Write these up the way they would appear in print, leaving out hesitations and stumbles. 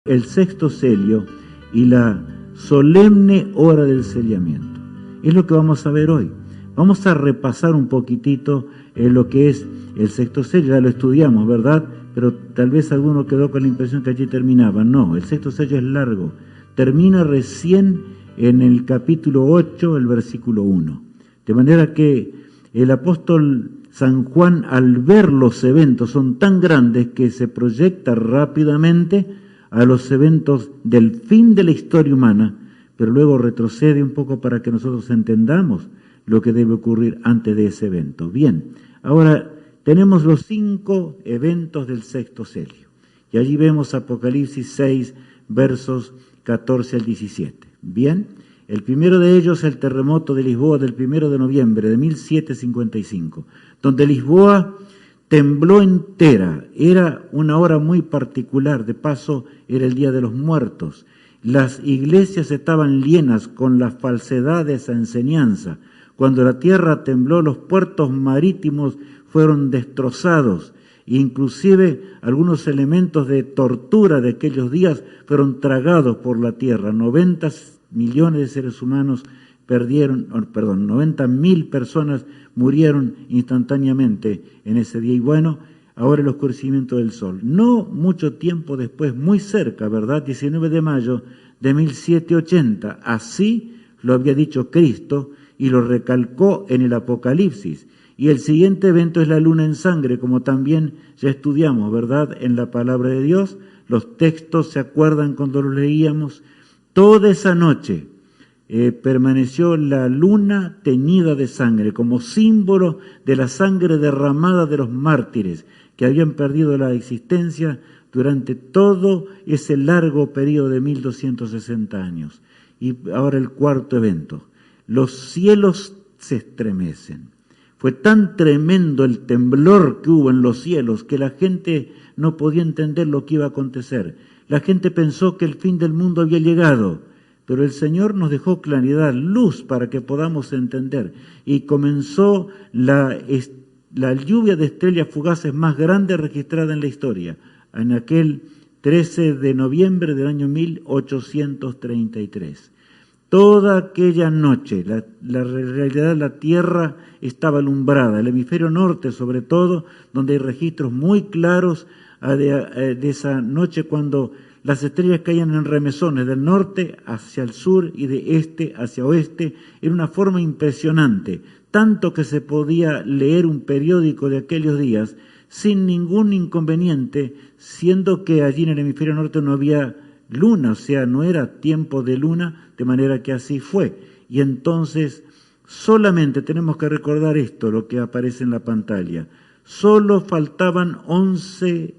el sexto sello y la solemne hora del sellamiento. Es lo que vamos a ver hoy. Vamos a repasar un poquitito lo que es el sexto sello. Ya lo estudiamos, ¿verdad? Pero tal vez alguno quedó con la impresión que allí terminaba. No, el sexto sello es largo. Termina recién en el capítulo 8, el versículo 1. De manera que el apóstol San Juan, al ver los eventos, son tan grandes que se proyecta rápidamente a los eventos del fin de la historia humana, pero luego retrocede un poco para que nosotros entendamos lo que debe ocurrir antes de ese evento. Bien, ahora tenemos los 5 eventos del sexto sello, y allí vemos Apocalipsis 6, versos 14 al 17. Bien, el primero de ellos, el terremoto de Lisboa del 1 de noviembre de 1755, donde Lisboa tembló entera. Era una hora muy particular, de paso era el Día de los Muertos. Las iglesias estaban llenas con la falsedad de esa enseñanza. Cuando la tierra tembló, los puertos marítimos fueron destrozados. Inclusive algunos elementos de tortura de aquellos días fueron tragados por la tierra. 90 millones de seres humanos 90.000 personas murieron instantáneamente en ese día. Y bueno, ahora el oscurecimiento del sol. No mucho tiempo después, muy cerca, ¿verdad? 19 de mayo de 1780. Así lo había dicho Cristo y lo recalcó en el Apocalipsis. Y el siguiente evento es la luna en sangre, como también ya estudiamos, ¿verdad? En la palabra de Dios, los textos, ¿se acuerdan cuando los leíamos? Toda esa noche permaneció la luna teñida de sangre, como símbolo de la sangre derramada de los mártires que habían perdido la existencia durante todo ese largo periodo de 1260 años. Y ahora el cuarto evento. Los cielos se estremecen. Fue tan tremendo el temblor que hubo en los cielos que la gente no podía entender lo que iba a acontecer. La gente pensó que el fin del mundo había llegado, pero el Señor nos dejó claridad, luz para que podamos entender. Y comenzó la lluvia de estrellas fugaces más grande registrada en la historia, en aquel 13 de noviembre del año 1833. Toda aquella noche, la realidad, la tierra estaba alumbrada, el hemisferio norte sobre todo, donde hay registros muy claros de esa noche cuando las estrellas caían en remesones del norte hacia el sur y de este hacia oeste, en una forma impresionante, tanto que se podía leer un periódico de aquellos días sin ningún inconveniente, siendo que allí en el hemisferio norte no había luna, o sea, no era tiempo de luna, de manera que así fue. Y entonces solamente tenemos que recordar esto, lo que aparece en la pantalla. Solo faltaban 11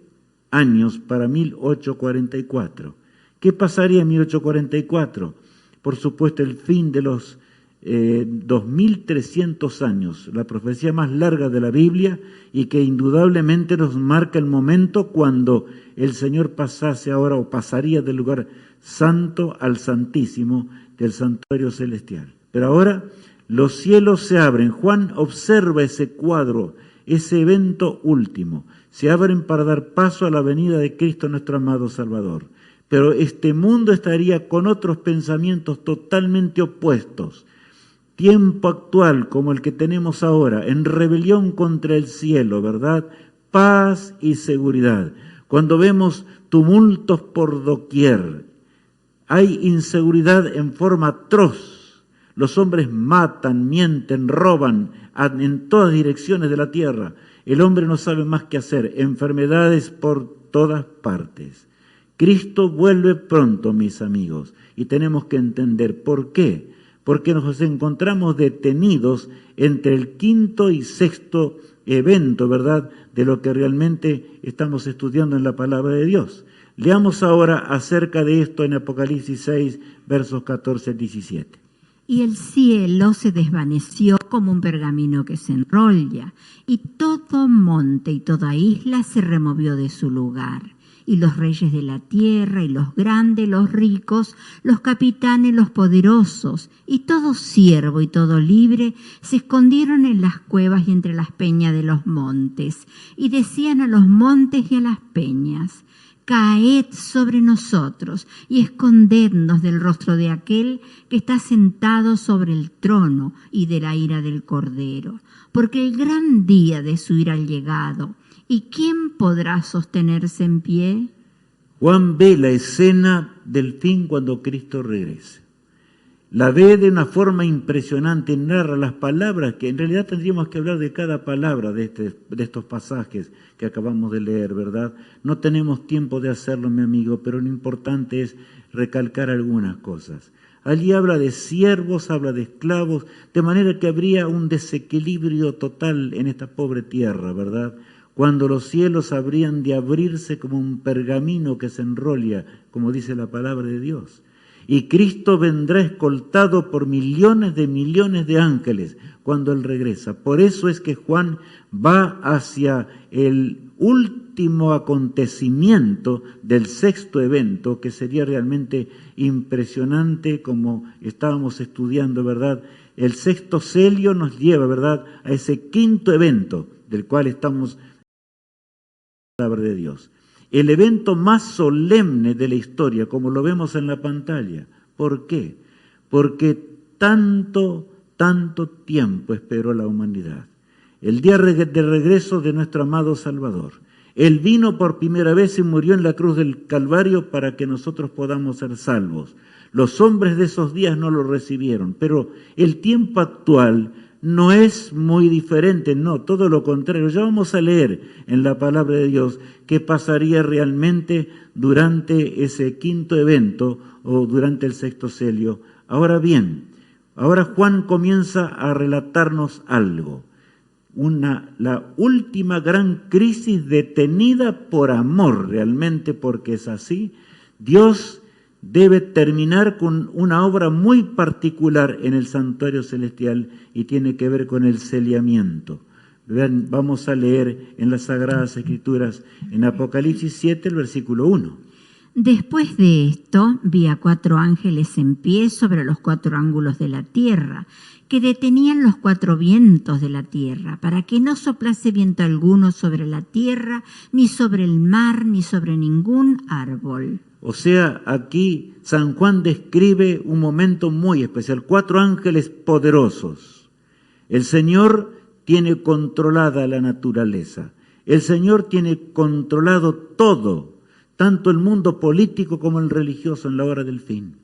años para 1844. ¿Qué pasaría en 1844? Por supuesto, el fin de los 2300 años, la profecía más larga de la Biblia y que indudablemente nos marca el momento cuando el Señor pasase ahora o pasaría del lugar santo al santísimo del santuario celestial. Pero ahora los cielos se abren. Juan observa ese cuadro, ese evento último. Se abren para dar paso a la venida de Cristo nuestro amado Salvador. Pero este mundo estaría con otros pensamientos totalmente opuestos. Tiempo actual como el que tenemos ahora, en rebelión contra el cielo, ¿verdad? Paz y seguridad. Cuando vemos tumultos por doquier, hay inseguridad en forma atroz. Los hombres matan, mienten, roban en todas direcciones de la tierra. El hombre no sabe más qué hacer. Enfermedades por todas partes. Cristo vuelve pronto, mis amigos, y tenemos que entender por qué. Porque nos encontramos detenidos entre el quinto y sexto evento, ¿verdad?, de lo que realmente estamos estudiando en la palabra de Dios. Leamos ahora acerca de esto en Apocalipsis 6, versos 14 al 17. Y el cielo se desvaneció como un pergamino que se enrolla, y todo monte y toda isla se removió de su lugar. Y los reyes de la tierra, y los grandes, los ricos, los capitanes, los poderosos, y todo siervo y todo libre, se escondieron en las cuevas y entre las peñas de los montes, y decían a los montes y a las peñas: caed sobre nosotros y escondednos del rostro de aquel que está sentado sobre el trono y de la ira del Cordero, porque el gran día de su ira ha llegado, ¿y quién podrá sostenerse en pie? Juan ve la escena del fin cuando Cristo regrese. La ve de una forma impresionante, narra las palabras, que en realidad tendríamos que hablar de cada palabra de estos pasajes que acabamos de leer, ¿verdad? No tenemos tiempo de hacerlo, mi amigo, pero lo importante es recalcar algunas cosas. Allí habla de siervos, habla de esclavos, de manera que habría un desequilibrio total en esta pobre tierra, ¿verdad? Cuando los cielos habrían de abrirse como un pergamino que se enrolla, como dice la palabra de Dios. Y Cristo vendrá escoltado por millones de ángeles cuando Él regresa. Por eso es que Juan va hacia el último acontecimiento del sexto evento, que sería realmente impresionante, como estábamos estudiando, ¿verdad? El sexto sello nos lleva, ¿verdad?, a ese quinto evento del cual estamos hablando, la palabra de Dios. El evento más solemne de la historia, como lo vemos en la pantalla. ¿Por qué? Porque tanto tiempo esperó la humanidad. El día de regreso de nuestro amado Salvador. Él vino por primera vez y murió en la cruz del Calvario para que nosotros podamos ser salvos. Los hombres de esos días no lo recibieron, pero el tiempo actual no es muy diferente, no, todo lo contrario. Ya vamos a leer en la palabra de Dios qué pasaría realmente durante ese quinto evento o durante el sexto sello. Ahora bien, ahora Juan comienza a relatarnos algo. La última gran crisis detenida por amor, realmente, porque es así. Dios debe terminar con una obra muy particular en el santuario celestial y tiene que ver con el sellamiento. Vean, vamos a leer en las Sagradas Escrituras, en Apocalipsis 7, el versículo 1. Después de esto, vi a 4 ángeles en pie sobre los 4 ángulos de la tierra, que detenían los 4 vientos de la tierra, para que no soplase viento alguno sobre la tierra, ni sobre el mar, ni sobre ningún árbol. O sea, aquí San Juan describe un momento muy especial. 4 ángeles poderosos. El Señor tiene controlada la naturaleza. El Señor tiene controlado todo, tanto el mundo político como el religioso en la hora del fin.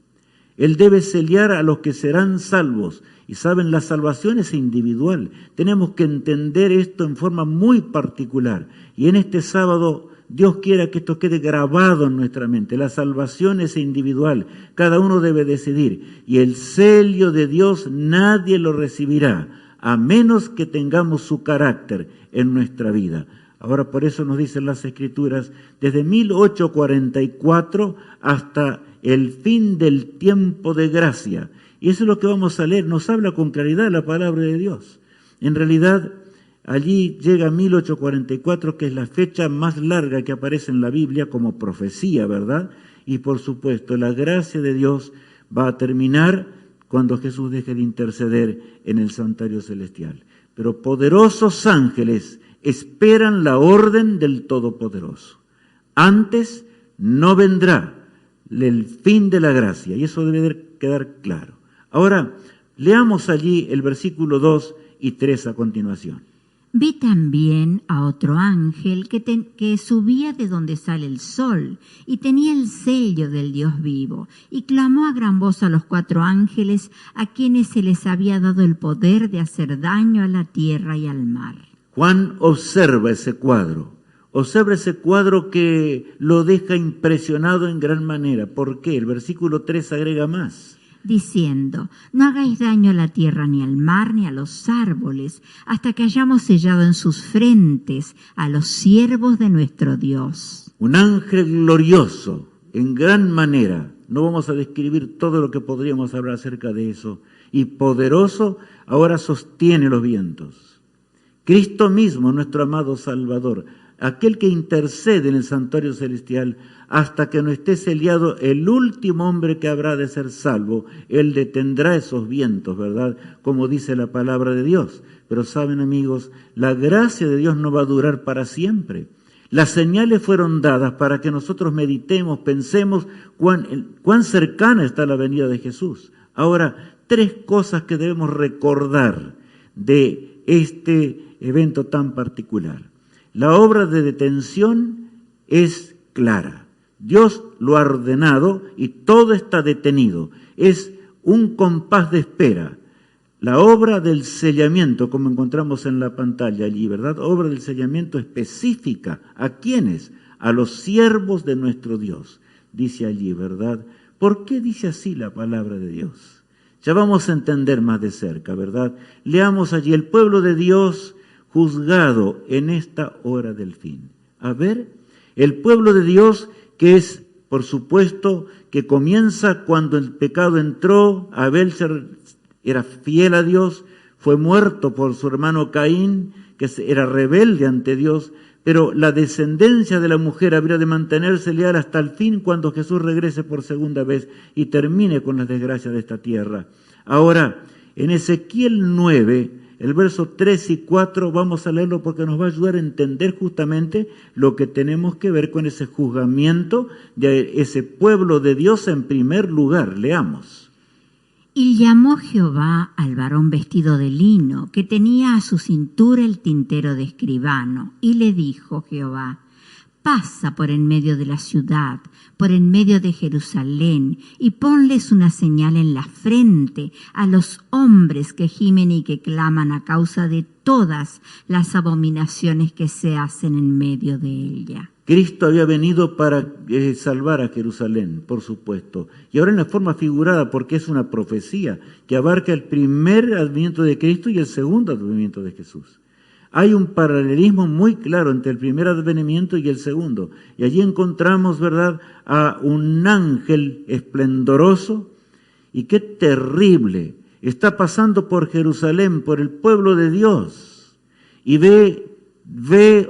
Él debe sellar a los que serán salvos. Y saben, la salvación es individual. Tenemos que entender esto en forma muy particular. Y en este sábado Dios quiera que esto quede grabado en nuestra mente. La salvación es individual. Cada uno debe decidir. Y el sello de Dios nadie lo recibirá, a menos que tengamos su carácter en nuestra vida. Ahora, por eso nos dicen las Escrituras, desde 1844 hasta el fin del tiempo de gracia. Y eso es lo que vamos a leer. Nos habla con claridad la palabra de Dios. En realidad, allí llega 1844, que es la fecha más larga que aparece en la Biblia como profecía, ¿verdad? Y por supuesto, la gracia de Dios va a terminar cuando Jesús deje de interceder en el santuario celestial. Pero poderosos ángeles esperan la orden del Todopoderoso. Antes no vendrá el fin de la gracia, y eso debe quedar claro. Ahora, leamos allí el versículo 2 y 3 a continuación. Vi también a otro ángel que subía de donde sale el sol y tenía el sello del Dios vivo, y clamó a gran voz a los 4 ángeles a quienes se les había dado el poder de hacer daño a la tierra y al mar. Juan observa ese cuadro que lo deja impresionado en gran manera. ¿Por qué? El versículo 3 agrega más. Diciendo, no hagáis daño a la tierra, ni al mar, ni a los árboles, hasta que hayamos sellado en sus frentes a los siervos de nuestro Dios. Un ángel glorioso, en gran manera. No vamos a describir todo lo que podríamos hablar acerca de eso. Y poderoso, ahora sostiene los vientos. Cristo mismo, nuestro amado Salvador, aquel que intercede en el santuario celestial hasta que no esté sellado el último hombre que habrá de ser salvo. Él detendrá esos vientos, ¿verdad? Como dice la palabra de Dios. Pero saben, amigos, la gracia de Dios no va a durar para siempre. Las señales fueron dadas para que nosotros meditemos, pensemos cuán cercana está la venida de Jesús. Ahora, 3 cosas que debemos recordar de este evento tan particular. La obra de detención es clara. Dios lo ha ordenado y todo está detenido. Es un compás de espera. La obra del sellamiento, como encontramos en la pantalla allí, ¿verdad? Obra del sellamiento específica. ¿A quiénes? A los siervos de nuestro Dios. Dice allí, ¿verdad? ¿Por qué dice así la palabra de Dios? Ya vamos a entender más de cerca, ¿verdad? Leamos allí el pueblo de Dios juzgado en esta hora del fin. A ver, el pueblo de Dios que es, por supuesto, que comienza cuando el pecado entró, Abel era fiel a Dios, fue muerto por su hermano Caín, que era rebelde ante Dios, pero la descendencia de la mujer habría de mantenerse leal hasta el fin cuando Jesús regrese por segunda vez y termine con las desgracias de esta tierra. Ahora, en Ezequiel 9, el verso 3 y 4, vamos a leerlo porque nos va a ayudar a entender justamente lo que tenemos que ver con ese juzgamiento de ese pueblo de Dios en primer lugar. Leamos. Y llamó Jehová al varón vestido de lino, que tenía a su cintura el tintero de escribano, y le dijo Jehová: pasa por en medio de la ciudad, por en medio de Jerusalén, y ponles una señal en la frente a los hombres que gimen y que claman a causa de todas las abominaciones que se hacen en medio de ella. Cristo había venido para salvar a Jerusalén, por supuesto, y ahora en la forma figurada, porque es una profecía que abarca el primer advenimiento de Cristo y el segundo advenimiento de Jesús. Hay un paralelismo muy claro entre el primer advenimiento y el segundo, y allí encontramos, ¿verdad?, a un ángel esplendoroso, y qué terrible, está pasando por Jerusalén, por el pueblo de Dios, y ve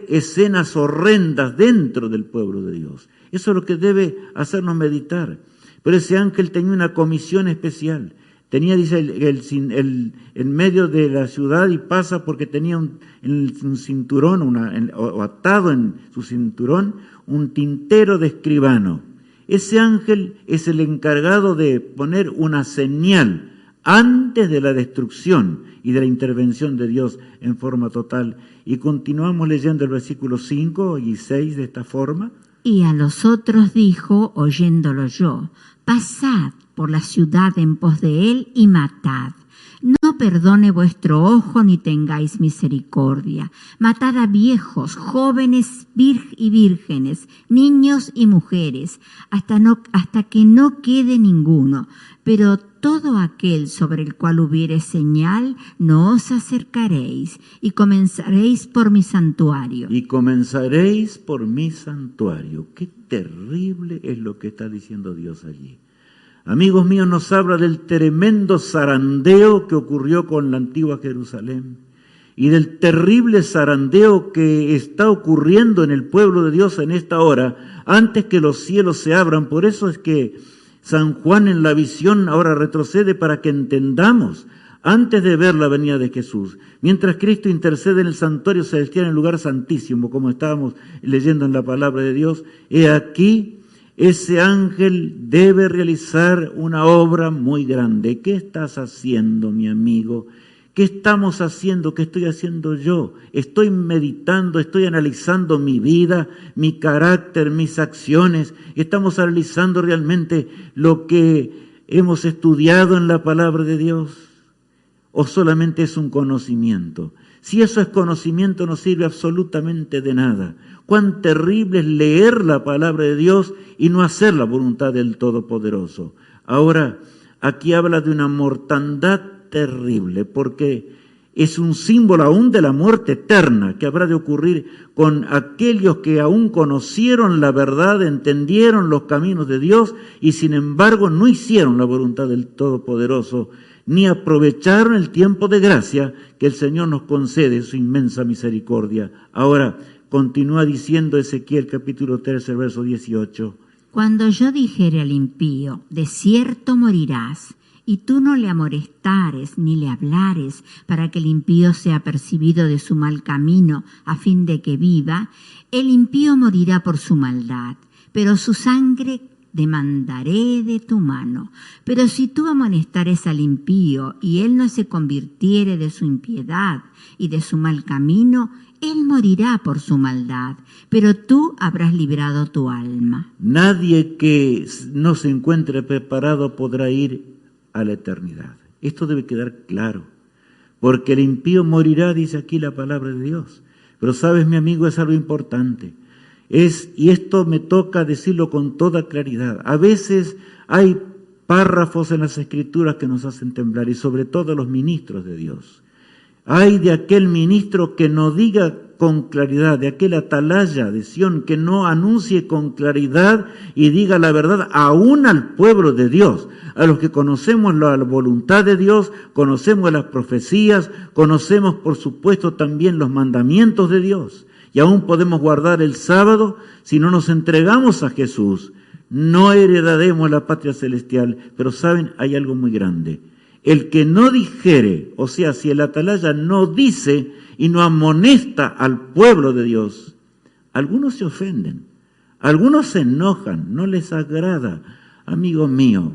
escenas horrendas dentro del pueblo de Dios. Eso es lo que debe hacernos meditar. Pero ese ángel tenía una comisión especial. Tenía, dice, en medio de la ciudad, y pasa porque tenía un cinturón, o atado en su cinturón, un tintero de escribano. Ese ángel es el encargado de poner una señal antes de la destrucción y de la intervención de Dios en forma total. Y continuamos leyendo el versículo 5 y 6 de esta forma. Y a los otros dijo, oyéndolo yo: pasad por la ciudad en pos de él y matad. No perdone vuestro ojo ni tengáis misericordia. Matad a viejos, jóvenes y vírgenes, niños y mujeres, hasta que no quede ninguno. Pero todo aquel sobre el cual hubiere señal, no os acercaréis, y comenzaréis por mi santuario. Y comenzaréis por mi santuario. Qué terrible es lo que está diciendo Dios allí. Amigos míos, nos habla del tremendo zarandeo que ocurrió con la antigua Jerusalén y del terrible zarandeo que está ocurriendo en el pueblo de Dios en esta hora, antes que los cielos se abran. Por eso es que San Juan en la visión ahora retrocede para que entendamos, antes de ver la venida de Jesús, mientras Cristo intercede en el santuario celestial, en el lugar santísimo, como estábamos leyendo en la palabra de Dios, he aquí, ese ángel debe realizar una obra muy grande. ¿Qué estás haciendo, mi amigo? ¿Qué estamos haciendo? ¿Qué estoy haciendo yo? Estoy meditando, estoy analizando mi vida, mi carácter, mis acciones. Estamos analizando realmente lo que hemos estudiado en la palabra de Dios. ¿O solamente es un conocimiento? Si eso es conocimiento, no sirve absolutamente de nada. Cuán terrible es leer la palabra de Dios y no hacer la voluntad del Todopoderoso. Ahora, aquí habla de una mortandad terrible, porque es un símbolo aún de la muerte eterna que habrá de ocurrir con aquellos que aún conocieron la verdad, entendieron los caminos de Dios y sin embargo no hicieron la voluntad del Todopoderoso, ni aprovecharon el tiempo de gracia que el Señor nos concede, su inmensa misericordia. Ahora, continúa diciendo Ezequiel capítulo 3, verso 18. Cuando yo dijere al impío, de cierto morirás, y tú no le amonestares ni le hablares para que el impío sea percibido de su mal camino a fin de que viva, el impío morirá por su maldad, pero su sangre demandaré de tu mano. Pero si tú amonestares al impío y él no se convirtiere de su impiedad y de su mal camino, él morirá por su maldad, pero tú habrás librado tu alma. Nadie que no se encuentre preparado podrá ir a la eternidad. Esto debe quedar claro, porque el impío morirá, dice aquí la palabra de Dios. Pero sabes, mi amigo, es algo importante. Y esto me toca decirlo con toda claridad. A veces hay párrafos en las Escrituras que nos hacen temblar, y sobre todo los ministros de Dios. Hay de aquel ministro que no diga con claridad, de aquel atalaya de Sión que no anuncie con claridad y diga la verdad aún al pueblo de Dios, a los que conocemos la voluntad de Dios, conocemos las profecías, conocemos por supuesto también los mandamientos de Dios. Y aún podemos guardar el sábado si no nos entregamos a Jesús. No heredaremos la patria celestial, pero saben, hay algo muy grande. El que no dijere, o sea, si el atalaya no dice y no amonesta al pueblo de Dios, algunos se ofenden, algunos se enojan, no les agrada. Amigo mío,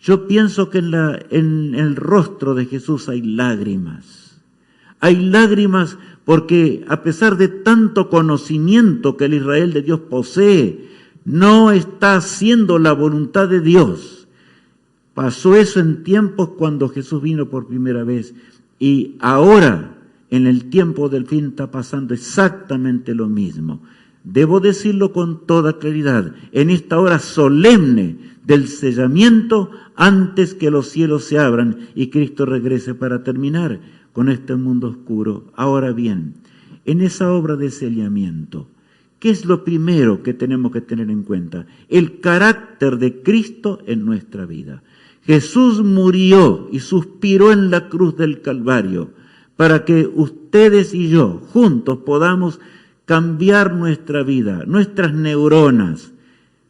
yo pienso que en el rostro de Jesús hay lágrimas. Hay lágrimas porque a pesar de tanto conocimiento que el Israel de Dios posee, no está haciendo la voluntad de Dios. Pasó eso en tiempos cuando Jesús vino por primera vez, y ahora en el tiempo del fin está pasando exactamente lo mismo. Debo decirlo con toda claridad, en esta hora solemne del sellamiento, antes que los cielos se abran y Cristo regrese para terminar con este mundo oscuro. Ahora bien, en esa obra de sellamiento, ¿qué es lo primero que tenemos que tener en cuenta? El carácter de Cristo en nuestra vida. Jesús murió y suspiró en la cruz del Calvario para que ustedes y yo juntos podamos cambiar nuestra vida, nuestras neuronas,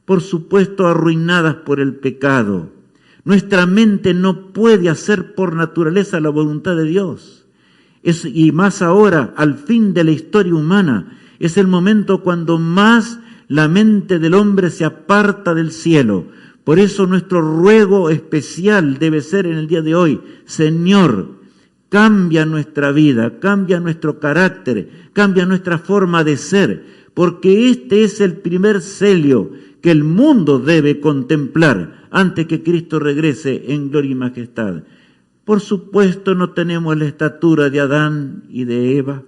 por supuesto arruinadas por el pecado. Nuestra mente no puede hacer por naturaleza la voluntad de Dios. Y más ahora, al fin de la historia humana, es el momento cuando más la mente del hombre se aparta del cielo. Por eso nuestro ruego especial debe ser en el día de hoy: Señor, cambia nuestra vida, cambia nuestro carácter, cambia nuestra forma de ser, porque este es el primer sello que el mundo debe contemplar antes que Cristo regrese en gloria y majestad. Por supuesto, no tenemos la estatura de Adán y de Eva,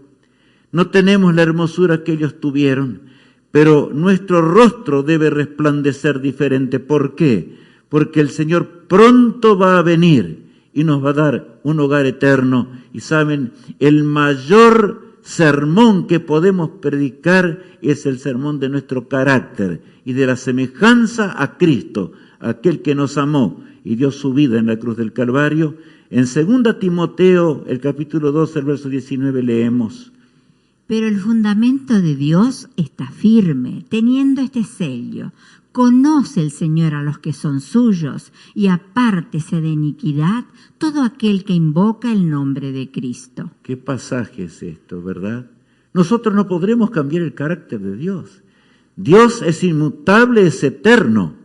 no tenemos la hermosura que ellos tuvieron, pero nuestro rostro debe resplandecer diferente. ¿Por qué? Porque el Señor pronto va a venir y nos va a dar un hogar eterno. Y saben, el mayor sermón que podemos predicar es el sermón de nuestro carácter y de la semejanza a Cristo, aquel que nos amó y dio su vida en la cruz del Calvario. En 2 Timoteo, el capítulo 12, el verso 19, leemos: pero el fundamento de Dios está firme, teniendo este sello. Conoce el Señor a los que son suyos, y apártese de iniquidad todo aquel que invoca el nombre de Cristo. ¿Qué pasaje es esto, verdad? Nosotros no podremos cambiar el carácter de Dios. Dios es inmutable, es eterno,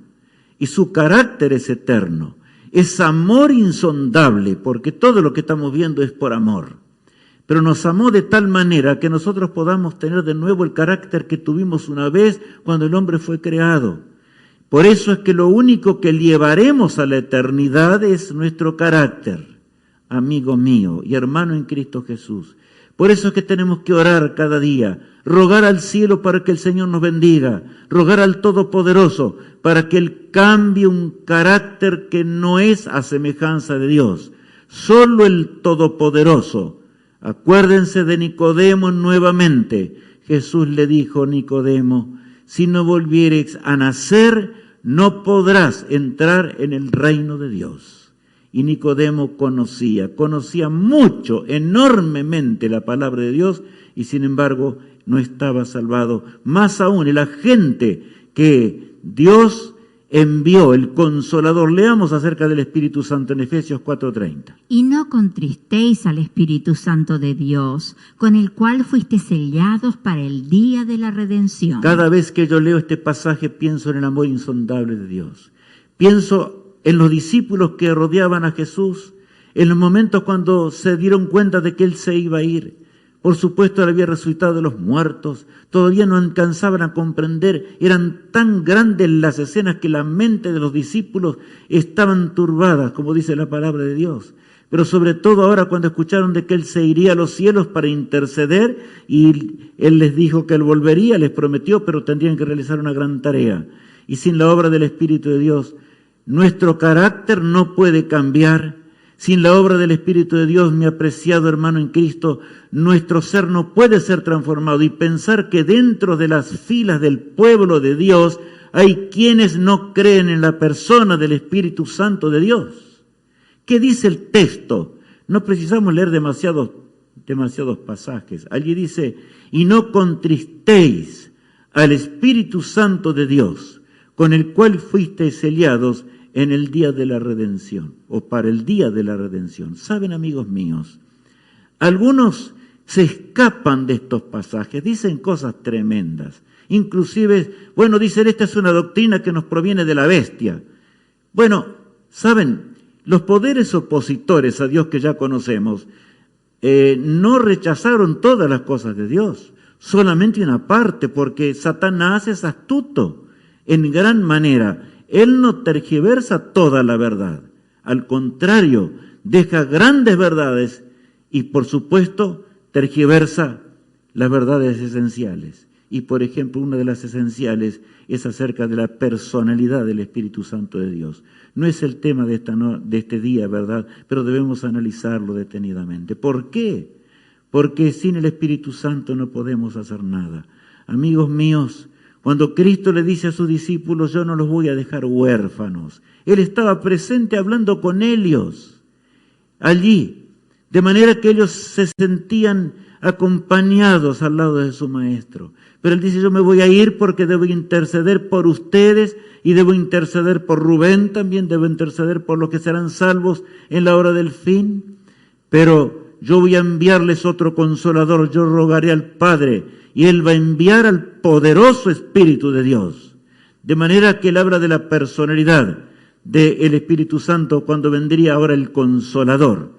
y su carácter es eterno. Es amor insondable, porque todo lo que estamos viendo es por amor. Pero nos amó de tal manera que nosotros podamos tener de nuevo el carácter que tuvimos una vez cuando el hombre fue creado. Por eso es que lo único que llevaremos a la eternidad es nuestro carácter, amigo mío y hermano en Cristo Jesús. Por eso es que tenemos que orar cada día, rogar al cielo para que el Señor nos bendiga, rogar al Todopoderoso para que Él cambie un carácter que no es a semejanza de Dios. Solo el Todopoderoso. Acuérdense de Nicodemo nuevamente. Jesús le dijo a Nicodemo: si no volvieres a nacer, no podrás entrar en el reino de Dios. Y Nicodemo conocía mucho, enormemente la palabra de Dios, y sin embargo no estaba salvado. Más aún, el agente que Dios envió el Consolador. Leamos acerca del Espíritu Santo en Efesios 4:30. Y no contristéis al Espíritu Santo de Dios, con el cual fuiste sellados para el día de la redención. Cada vez que yo leo este pasaje pienso en el amor insondable de Dios. Pienso en los discípulos que rodeaban a Jesús, en los momentos cuando se dieron cuenta de que Él se iba a ir. Por supuesto, Él había resucitado de los muertos. Todavía no alcanzaban a comprender. Eran tan grandes las escenas que la mente de los discípulos estaban turbadas, como dice la palabra de Dios. Pero sobre todo ahora cuando escucharon de que Él se iría a los cielos para interceder, y Él les dijo que Él volvería, les prometió, pero tendrían que realizar una gran tarea. Y sin la obra del Espíritu de Dios, nuestro carácter no puede cambiar. Sin la obra del Espíritu de Dios, mi apreciado hermano en Cristo, nuestro ser no puede ser transformado. Y pensar que dentro de las filas del pueblo de Dios hay quienes no creen en la persona del Espíritu Santo de Dios. ¿Qué dice el texto? No precisamos leer demasiados pasajes. Allí dice, y no contristéis al Espíritu Santo de Dios, con el cual fuisteis sellados en el día de la redención, o para el día de la redención. ¿Saben, amigos míos? Algunos se escapan de estos pasajes, dicen cosas tremendas. Inclusive, dicen, esta es una doctrina que nos proviene de la bestia. ¿Saben? Los poderes opositores a Dios que ya conocemos, no rechazaron todas las cosas de Dios, solamente una parte, porque Satanás es astuto en gran manera. Él no tergiversa toda la verdad. Al contrario, deja grandes verdades y, por supuesto, tergiversa las verdades esenciales. Y, por ejemplo, una de las esenciales es acerca de la personalidad del Espíritu Santo de Dios. No es el tema de este día, ¿verdad? Pero debemos analizarlo detenidamente. ¿Por qué? Porque sin el Espíritu Santo no podemos hacer nada. Amigos míos, cuando Cristo le dice a sus discípulos, yo no los voy a dejar huérfanos, Él estaba presente hablando con ellos allí, de manera que ellos se sentían acompañados al lado de su Maestro. Pero Él dice, yo me voy a ir porque debo interceder por ustedes y debo interceder por Rubén también, debo interceder por los que serán salvos en la hora del fin. Pero yo voy a enviarles otro Consolador, yo rogaré al Padre y Él va a enviar al poderoso Espíritu de Dios. De manera que Él habla de la personalidad del Espíritu Santo cuando vendría ahora el Consolador.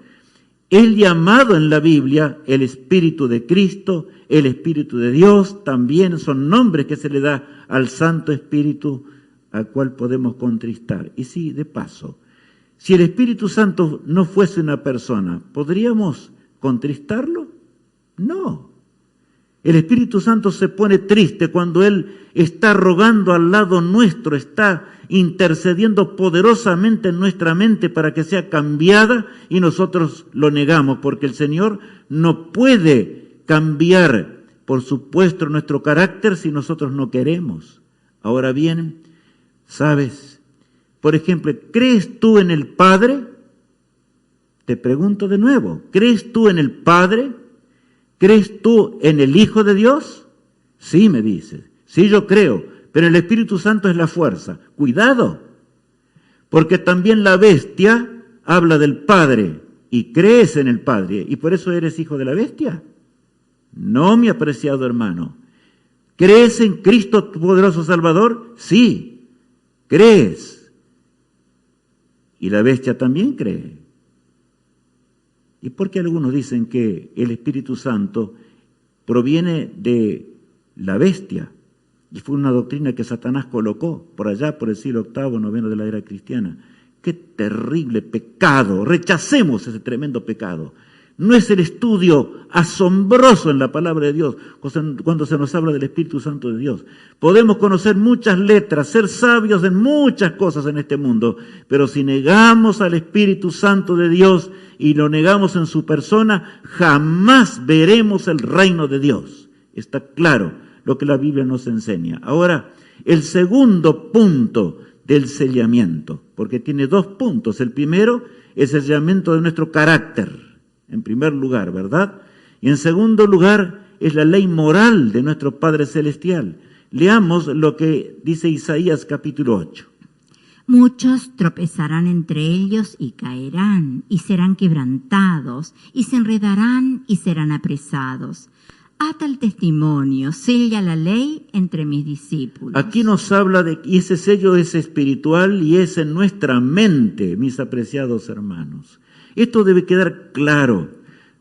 El llamado en la Biblia, el Espíritu de Cristo, el Espíritu de Dios, también son nombres que se le da al Santo Espíritu al cual podemos contristar. Y sí, de paso, si el Espíritu Santo no fuese una persona, ¿podríamos contristarlo? No. El Espíritu Santo se pone triste cuando Él está rogando al lado nuestro, está intercediendo poderosamente en nuestra mente para que sea cambiada y nosotros lo negamos, porque el Señor no puede cambiar, por supuesto, nuestro carácter si nosotros no queremos. Ahora bien, ¿sabes? Por ejemplo, ¿crees tú en el Padre? Te pregunto de nuevo, ¿crees tú en el Padre? ¿Crees tú en el Hijo de Dios? Sí, me dices. Sí, yo creo, pero el Espíritu Santo es la fuerza. Cuidado, porque también la bestia habla del Padre y crees en el Padre, y por eso eres hijo de la bestia. No, mi apreciado hermano. ¿Crees en Cristo, tu poderoso Salvador? Sí, crees. Y la bestia también cree. ¿Y por qué algunos dicen que el Espíritu Santo proviene de la bestia? Y fue una doctrina que Satanás colocó por allá, por el siglo VIII, IX de la era cristiana. ¡Qué terrible pecado! Rechacemos ese tremendo pecado. No es el estudio asombroso en la palabra de Dios cuando se nos habla del Espíritu Santo de Dios. Podemos conocer muchas letras, ser sabios en muchas cosas en este mundo, pero si negamos al Espíritu Santo de Dios y lo negamos en su persona, jamás veremos el reino de Dios. Está claro lo que la Biblia nos enseña. Ahora, el segundo punto del sellamiento, porque tiene dos puntos. El primero es el sellamiento de nuestro carácter, en primer lugar, ¿verdad? Y en segundo lugar es la ley moral de nuestro Padre Celestial. Leamos lo que dice Isaías capítulo 8. Muchos tropezarán entre ellos y caerán, y serán quebrantados, y se enredarán y serán apresados. Ata el testimonio, sella la ley entre mis discípulos. Aquí nos habla de, y ese sello es espiritual y es en nuestra mente, mis apreciados hermanos. Esto debe quedar claro.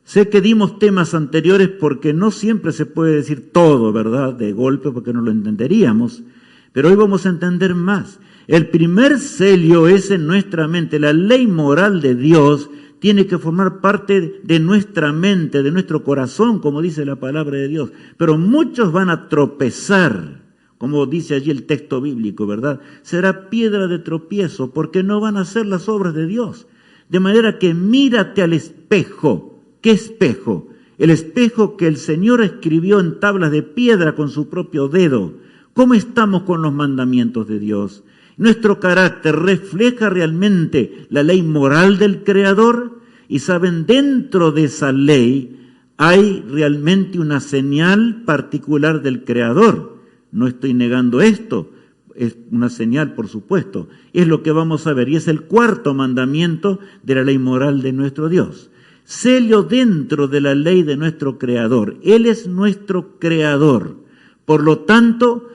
Sé que dimos temas anteriores porque no siempre se puede decir todo, ¿verdad? De golpe, porque no lo entenderíamos. Pero hoy vamos a entender más. El primer sello es en nuestra mente. La ley moral de Dios tiene que formar parte de nuestra mente, de nuestro corazón, como dice la palabra de Dios. Pero muchos van a tropezar, como dice allí el texto bíblico, ¿verdad? Será piedra de tropiezo porque no van a hacer las obras de Dios. De manera que mírate al espejo. ¿Qué espejo? El espejo que el Señor escribió en tablas de piedra con su propio dedo. ¿Cómo estamos con los mandamientos de Dios? Nuestro carácter refleja realmente la ley moral del Creador, y saben, dentro de esa ley hay realmente una señal particular del Creador. No estoy negando esto, es una señal, por supuesto. Es lo que vamos a ver, y es el cuarto mandamiento de la ley moral de nuestro Dios. Sello dentro de la ley de nuestro Creador. Él es nuestro Creador. Por lo tanto,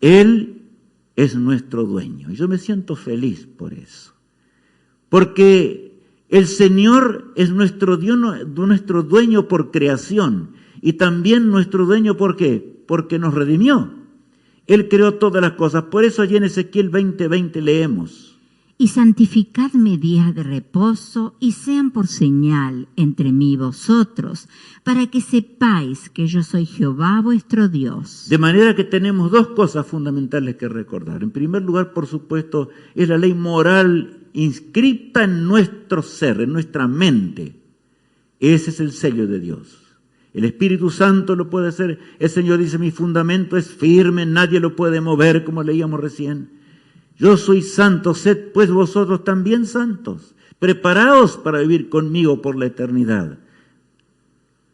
Él es nuestro dueño. Y yo me siento feliz por eso. Porque el Señor es nuestro dueño por creación. Y también nuestro dueño, ¿por qué? Porque nos redimió. Él creó todas las cosas. Por eso allí en Ezequiel 20:20 leemos: y santificadme días de reposo, y sean por señal entre mí y vosotros, para que sepáis que yo soy Jehová vuestro Dios. De manera que tenemos dos cosas fundamentales que recordar. En primer lugar, por supuesto, es la ley moral inscrita en nuestro ser, en nuestra mente. Ese es el sello de Dios. El Espíritu Santo lo puede hacer. El Señor dice, mi fundamento es firme, nadie lo puede mover, como leíamos recién. Yo soy santo, sed pues vosotros también santos. Preparaos para vivir conmigo por la eternidad.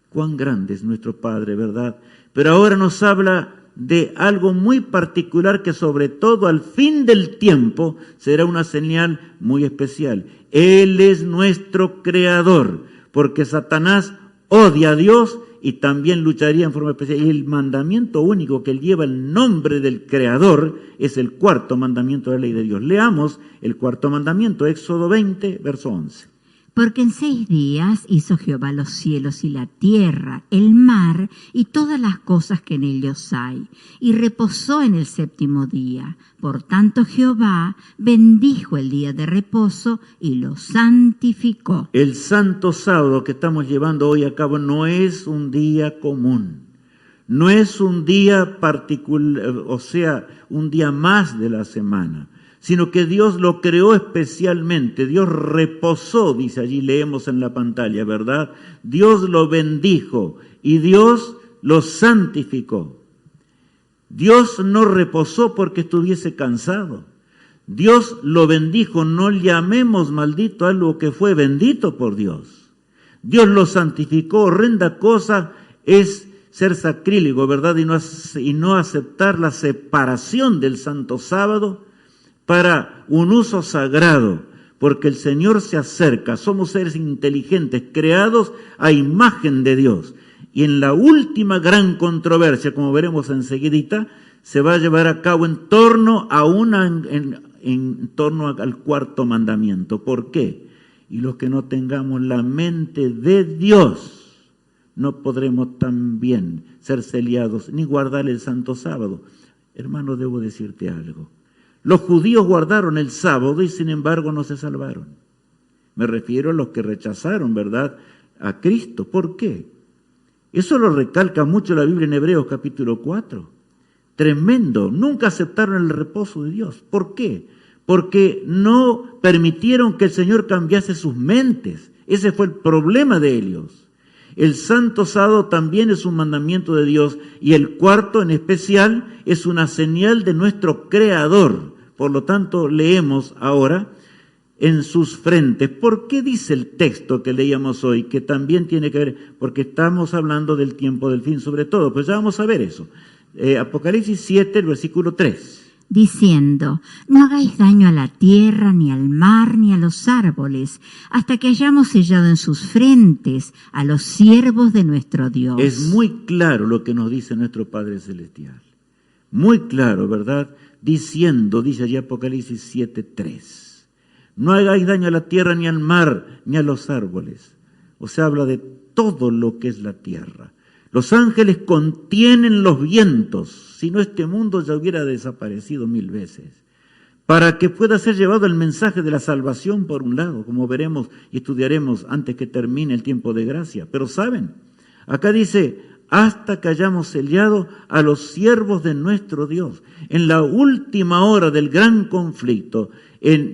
Cuán grande es nuestro Padre, ¿verdad? Pero ahora nos habla de algo muy particular que sobre todo al fin del tiempo será una señal muy especial. Él es nuestro Creador, porque Satanás odia a Dios y también lucharía en forma especial. Y el mandamiento único que lleva el nombre del Creador es el cuarto mandamiento de la ley de Dios. Leamos el cuarto mandamiento, Éxodo 20, verso 11. Porque en 6 días hizo Jehová los cielos y la tierra, el mar y todas las cosas que en ellos hay, y reposó en el 7º día. Por tanto Jehová bendijo el día de reposo y lo santificó. El santo sábado que estamos llevando hoy a cabo no es un día común, no es un día particular, o sea, un día más de la semana, sino que Dios lo creó especialmente. Dios reposó, dice allí, leemos en la pantalla, ¿verdad? Dios lo bendijo y Dios lo santificó. Dios no reposó porque estuviese cansado. Dios lo bendijo. No llamemos maldito algo que fue bendito por Dios. Dios lo santificó. Horrenda cosa es ser sacrílego, ¿verdad? Y no aceptar la separación del santo sábado para un uso sagrado, porque el Señor se acerca. Somos seres inteligentes, creados a imagen de Dios. Y en la última gran controversia, como veremos enseguidita, se va a llevar a cabo en torno a en torno al cuarto mandamiento. ¿Por qué? Y los que no tengamos la mente de Dios, no podremos también ser celiados ni guardar el santo sábado. Hermano, debo decirte algo. Los judíos guardaron el sábado y sin embargo no se salvaron. Me refiero a los que rechazaron, ¿verdad?, a Cristo. ¿Por qué? Eso lo recalca mucho la Biblia en Hebreos capítulo 4. Tremendo. Nunca aceptaron el reposo de Dios. ¿Por qué? Porque no permitieron que el Señor cambiase sus mentes. Ese fue el problema de ellos. El santo sábado también es un mandamiento de Dios y el cuarto en especial es una señal de nuestro Creador. Por lo tanto, leemos ahora en sus frentes. ¿Por qué dice el texto que leíamos hoy? Que también tiene que ver, porque estamos hablando del tiempo del fin sobre todo. Pues ya vamos a ver eso. Apocalipsis 7, el versículo 3. diciendo: no hagáis daño a la tierra, ni al mar, ni a los árboles, hasta que hayamos sellado en sus frentes a los siervos de nuestro Dios. Es muy claro lo que nos dice nuestro Padre Celestial. Muy claro, ¿verdad? Diciendo, dice allí Apocalipsis 7:3, no hagáis daño a la tierra, ni al mar, ni a los árboles. O sea, habla de todo lo que es la tierra. Los ángeles contienen los vientos, si no este mundo ya hubiera desaparecido 1000 veces, para que pueda ser llevado el mensaje de la salvación por un lado, como veremos y estudiaremos antes que termine el tiempo de gracia. Pero ¿saben? Acá dice: hasta que hayamos sellado a los siervos de nuestro Dios. En la última hora del gran conflicto,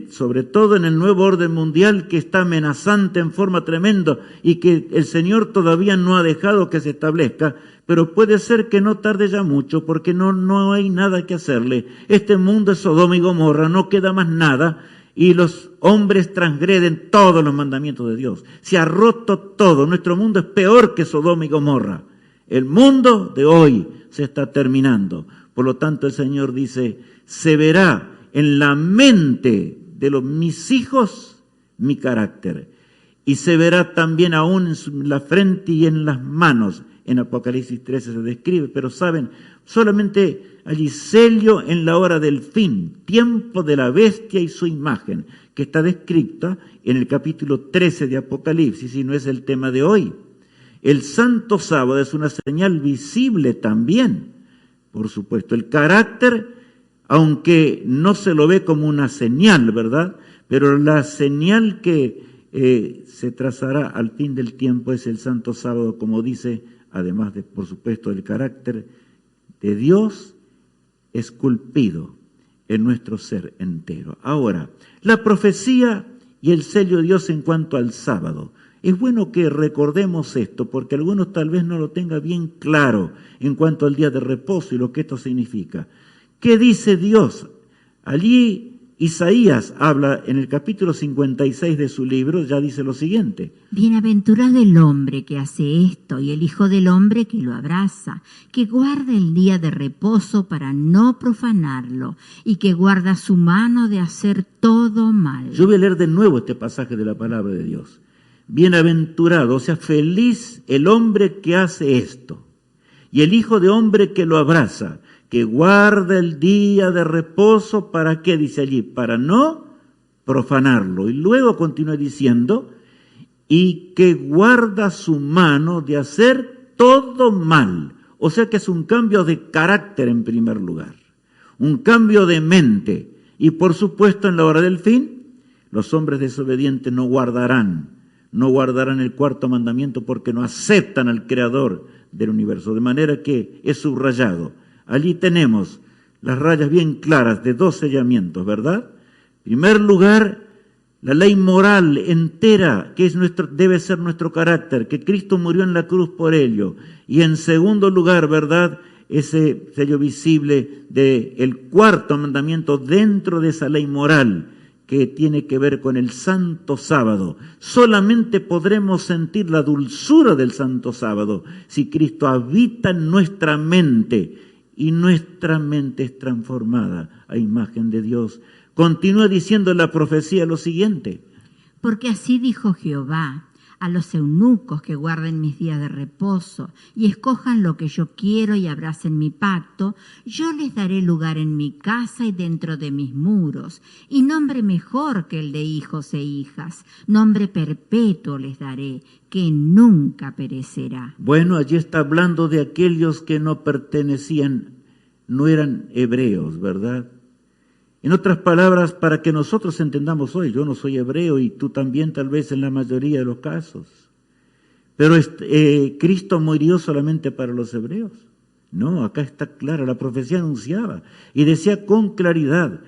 sobre todo en el nuevo orden mundial que está amenazante en forma tremenda y que el Señor todavía no ha dejado que se establezca, pero puede ser que no tarde ya mucho porque no hay nada que hacerle. Este mundo es Sodoma y Gomorra, no queda más nada. Y los hombres transgreden todos los mandamientos de Dios. Se ha roto todo. Nuestro mundo es peor que Sodoma y Gomorra. El mundo de hoy se está terminando. Por lo tanto, el Señor dice: se verá en la mente de mis hijos mi carácter. Y se verá también aún en la frente y en las manos. En Apocalipsis 13 se describe, pero saben, solamente allí sello en la hora del fin, tiempo de la bestia y su imagen, que está descrita en el capítulo 13 de Apocalipsis, y no es el tema de hoy. El Santo Sábado es una señal visible también, por supuesto. El carácter, aunque no se lo ve como una señal, ¿verdad? Pero la señal que se trazará al fin del tiempo es el Santo Sábado, como dice, además de, por supuesto, el carácter de Dios esculpido en nuestro ser entero. Ahora, la profecía y el sello de Dios en cuanto al sábado. Es bueno que recordemos esto, porque algunos tal vez no lo tengan bien claro en cuanto al día de reposo y lo que esto significa. ¿Qué dice Dios? Allí Isaías habla en el capítulo 56 de su libro, ya dice lo siguiente: bienaventurado el hombre que hace esto y el hijo del hombre que lo abraza, que guarda el día de reposo para no profanarlo y que guarda su mano de hacer todo mal. Yo voy a leer de nuevo este pasaje de la palabra de Dios. Bienaventurado, o sea, feliz el hombre que hace esto y el hijo de hombre que lo abraza, que guarda el día de reposo. ¿Para qué? Dice allí, para no profanarlo. Y luego continúa diciendo, y que guarda su mano de hacer todo mal. O sea que es un cambio de carácter en primer lugar, un cambio de mente. Y por supuesto en la hora del fin, los hombres desobedientes no guardarán el cuarto mandamiento porque no aceptan al Creador del universo. De manera que es subrayado. Allí tenemos las rayas bien claras de 2 sellamientos, ¿verdad? En primer lugar, la ley moral entera, que debe ser nuestro carácter, que Cristo murió en la cruz por ello. Y en segundo lugar, ¿verdad?, ese sello visible del cuarto mandamiento dentro de esa ley moral, que tiene que ver con el Santo Sábado. Solamente podremos sentir la dulzura del Santo Sábado si Cristo habita en nuestra mente. Y nuestra mente es transformada a imagen de Dios. Continúa diciendo la profecía lo siguiente: porque así dijo Jehová: a los eunucos que guarden mis días de reposo y escojan lo que yo quiero y abracen mi pacto, yo les daré lugar en mi casa y dentro de mis muros, y nombre mejor que el de hijos e hijas, nombre perpetuo les daré, que nunca perecerá. Bueno, allí está hablando de aquellos que no pertenecían, no eran hebreos, ¿verdad? En otras palabras, para que nosotros entendamos hoy, yo no soy hebreo y tú también tal vez en la mayoría de los casos, pero Cristo murió solamente para los hebreos. No, acá está clara, la profecía anunciaba y decía con claridad,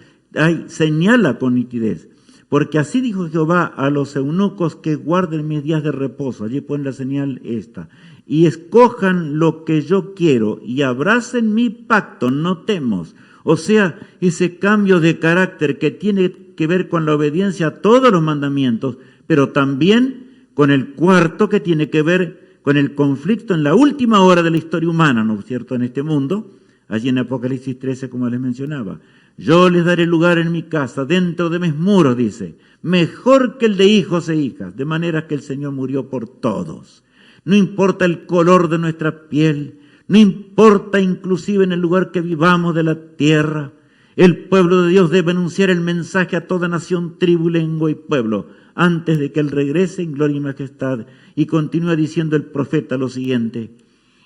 señala con nitidez, porque así dijo Jehová a los eunucos que guarden mis días de reposo, allí pone la señal esta, y escojan lo que yo quiero y abracen mi pacto, notemos. O sea, ese cambio de carácter que tiene que ver con la obediencia a todos los mandamientos, pero también con el cuarto que tiene que ver con el conflicto en la última hora de la historia humana, ¿no es cierto?, en este mundo, allí en Apocalipsis 13, como les mencionaba. Yo les daré lugar en mi casa, dentro de mis muros, dice, mejor que el de hijos e hijas, de manera que el Señor murió por todos. No importa el color de nuestra piel, no importa inclusive en el lugar que vivamos de la tierra, el pueblo de Dios debe anunciar el mensaje a toda nación, tribu, lengua y pueblo, antes de que Él regrese en gloria y majestad. Y continúa diciendo el profeta lo siguiente: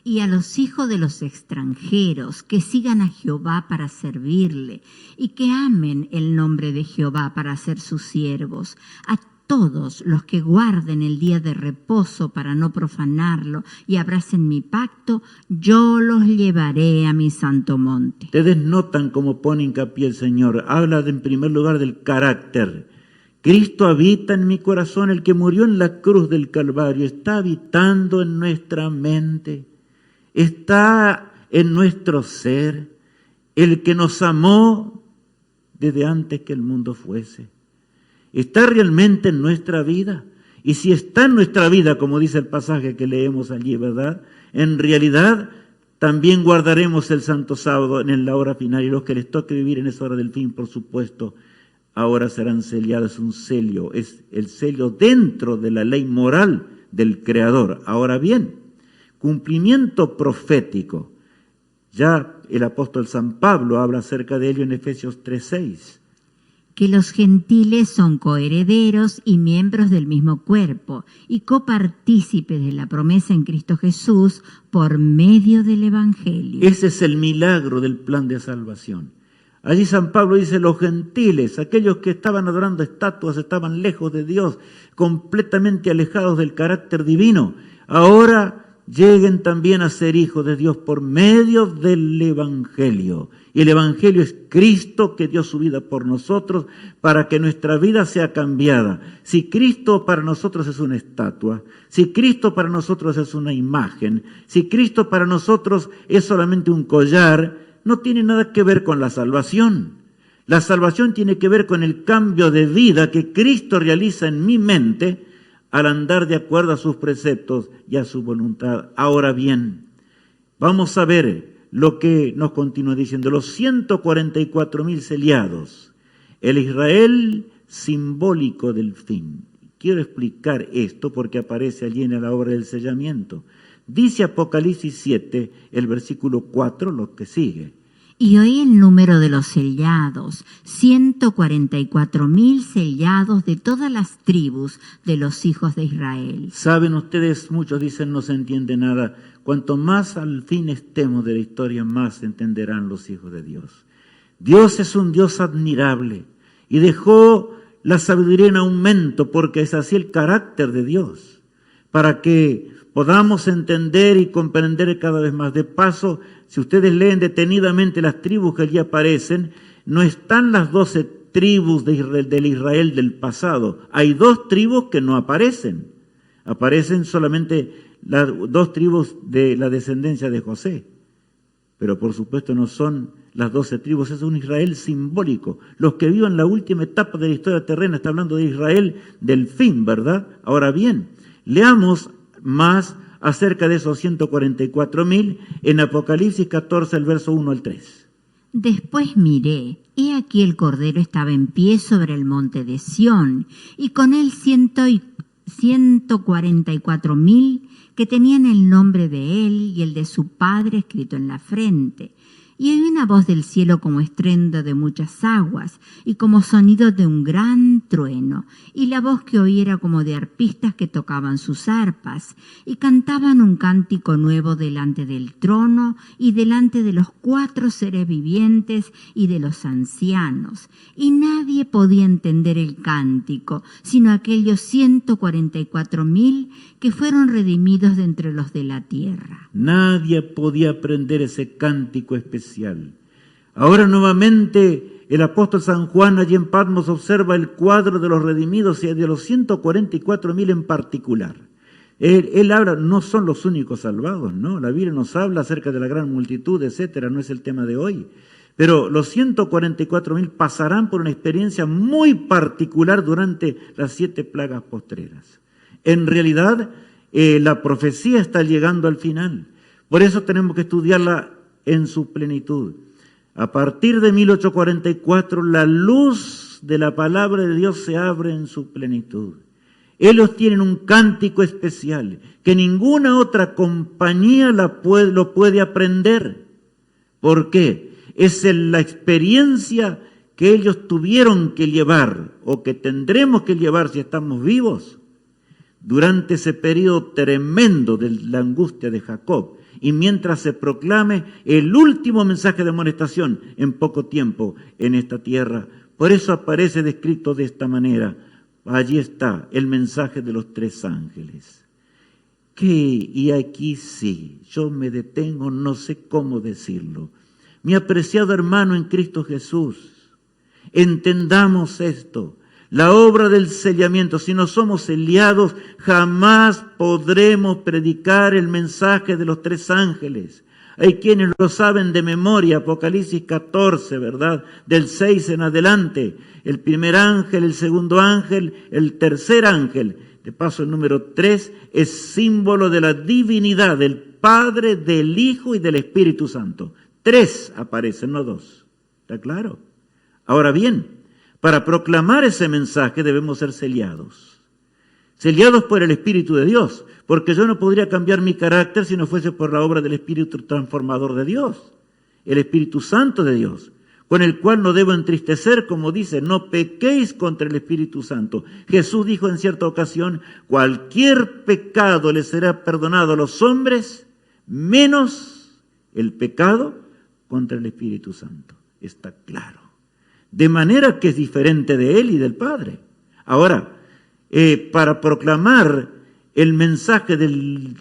y a los hijos de los extranjeros que sigan a Jehová para servirle y que amen el nombre de Jehová para ser sus siervos, a todos los que guarden el día de reposo para no profanarlo y abracen mi pacto, yo los llevaré a mi santo monte. Ustedes notan cómo pone hincapié el Señor. Habla en primer lugar del carácter. Cristo habita en mi corazón, el que murió en la cruz del Calvario está habitando en nuestra mente. Está en nuestro ser, el que nos amó desde antes que el mundo fuese. Está realmente en nuestra vida. Y si está en nuestra vida, como dice el pasaje que leemos allí, ¿verdad? En realidad, también guardaremos el Santo Sábado en la hora final. Y los que les toque vivir en esa hora del fin, por supuesto, ahora serán sellados. Un sello, es el sello dentro de la ley moral del Creador. Ahora bien, cumplimiento profético. Ya el apóstol San Pablo habla acerca de ello en Efesios 3:6. Que los gentiles son coherederos y miembros del mismo cuerpo y copartícipes de la promesa en Cristo Jesús por medio del Evangelio. Ese es el milagro del plan de salvación. Allí San Pablo dice: los gentiles, aquellos que estaban adorando estatuas, estaban lejos de Dios, completamente alejados del carácter divino, ahora lleguen también a ser hijos de Dios por medio del Evangelio. Y el Evangelio es Cristo, que dio su vida por nosotros para que nuestra vida sea cambiada. Si Cristo para nosotros es una estatua, si Cristo para nosotros es una imagen, si Cristo para nosotros es solamente un collar, no tiene nada que ver con la salvación. La salvación tiene que ver con el cambio de vida que Cristo realiza en mi mente al andar de acuerdo a sus preceptos y a su voluntad. Ahora bien, vamos a ver lo que nos continúa diciendo. Los 144,000 sellados, el Israel simbólico del fin. Quiero explicar esto porque aparece allí en la obra del sellamiento. Dice Apocalipsis 7, el versículo 4, lo que sigue. Y oí el número de los sellados, 144,000 sellados de todas las tribus de los hijos de Israel. Saben ustedes, muchos dicen no se entiende nada. Cuanto más al fin estemos de la historia, más entenderán los hijos de Dios. Dios es un Dios admirable y dejó la sabiduría en aumento porque es así el carácter de Dios, para que podamos entender y comprender cada vez más. De paso, si ustedes leen detenidamente las tribus que allí aparecen, no están las 12 tribus del Israel del pasado. Hay 2 tribus que no aparecen. Aparecen solamente las 2 tribus de la descendencia de José. Pero por supuesto no son las 12 tribus, es un Israel simbólico. Los que vivan la última etapa de la historia terrena, está hablando de Israel del fin, ¿verdad? Ahora bien, leamos más acerca de esos 144,000 en Apocalipsis 14, el verso 1 al 3. Después miré, y aquí el Cordero estaba en pie sobre el monte de Sión, y con él 144,000 que tenían el nombre de él y el de su Padre escrito en la frente. Y oí una voz del cielo como estruendo de muchas aguas y como sonido de un gran trueno. Y la voz que oí era como de arpistas que tocaban sus arpas y cantaban un cántico nuevo delante del trono y delante de los 4 seres vivientes y de los ancianos. Y nadie podía entender el cántico, sino aquellos 144,000 que fueron redimidos de entre los de la tierra. Nadie podía aprender ese cántico especial. Ahora nuevamente el apóstol San Juan allí en Patmos observa el cuadro de los redimidos y de los 144,000 en particular. Él habla, no son los únicos salvados, ¿no? La Biblia nos habla acerca de la gran multitud, etcétera, no es el tema de hoy. Pero los 144,000 pasarán por una experiencia muy particular durante las 7 plagas postreras. En realidad, la profecía está llegando al final. Por eso tenemos que estudiarla en su plenitud. A partir de 1844, la luz de la palabra de Dios se abre en su plenitud. Ellos tienen un cántico especial que ninguna otra compañía lo puede aprender. ¿Por qué? Es la experiencia que ellos tuvieron que llevar o que tendremos que llevar si estamos vivos durante ese periodo tremendo de la angustia de Jacob y mientras se proclame el último mensaje de amonestación en poco tiempo en esta tierra. Por eso aparece descrito de esta manera. Allí está el mensaje de los 3 ángeles. Y aquí sí, yo me detengo, no sé cómo decirlo. Mi apreciado hermano en Cristo Jesús, entendamos esto. La obra del sellamiento, si no somos sellados, jamás podremos predicar el mensaje de los 3 ángeles. Hay quienes lo saben de memoria, Apocalipsis 14, ¿verdad? Del 6 en adelante. El primer ángel, el segundo ángel, el tercer ángel. De paso, el número 3 es símbolo de la divinidad del Padre, del Hijo y del Espíritu Santo. 3 aparecen, no 2. ¿Está claro? Ahora bien, para proclamar ese mensaje debemos ser sellados. Sellados por el Espíritu de Dios, porque yo no podría cambiar mi carácter si no fuese por la obra del Espíritu transformador de Dios, el Espíritu Santo de Dios, con el cual no debo entristecer, como dice, no pequéis contra el Espíritu Santo. Jesús dijo en cierta ocasión, cualquier pecado le será perdonado a los hombres, menos el pecado contra el Espíritu Santo. Está claro. De manera que es diferente de Él y del Padre. Ahora, para proclamar el mensaje de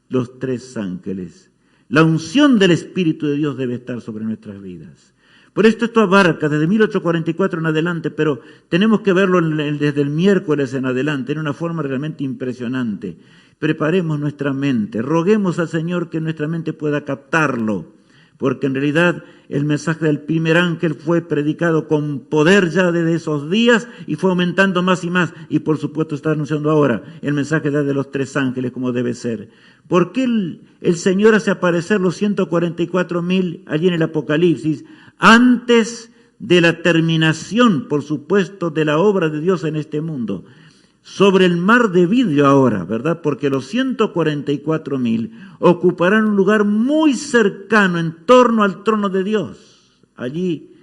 los 3 ángeles, la unción del Espíritu de Dios debe estar sobre nuestras vidas. Por esto abarca desde 1844 en adelante, pero tenemos que verlo desde el miércoles en adelante, en una forma realmente impresionante. Preparemos nuestra mente, roguemos al Señor que nuestra mente pueda captarlo, porque en realidad el mensaje del primer ángel fue predicado con poder ya desde esos días y fue aumentando más y más, y por supuesto está anunciando ahora el mensaje de los 3 ángeles como debe ser. ¿Por qué el Señor hace aparecer los 144.000 allí en el Apocalipsis antes de la terminación, por supuesto, de la obra de Dios en este mundo? Sobre el mar de vidrio ahora, ¿verdad? Porque los 144.000 ocuparán un lugar muy cercano en torno al trono de Dios. Allí,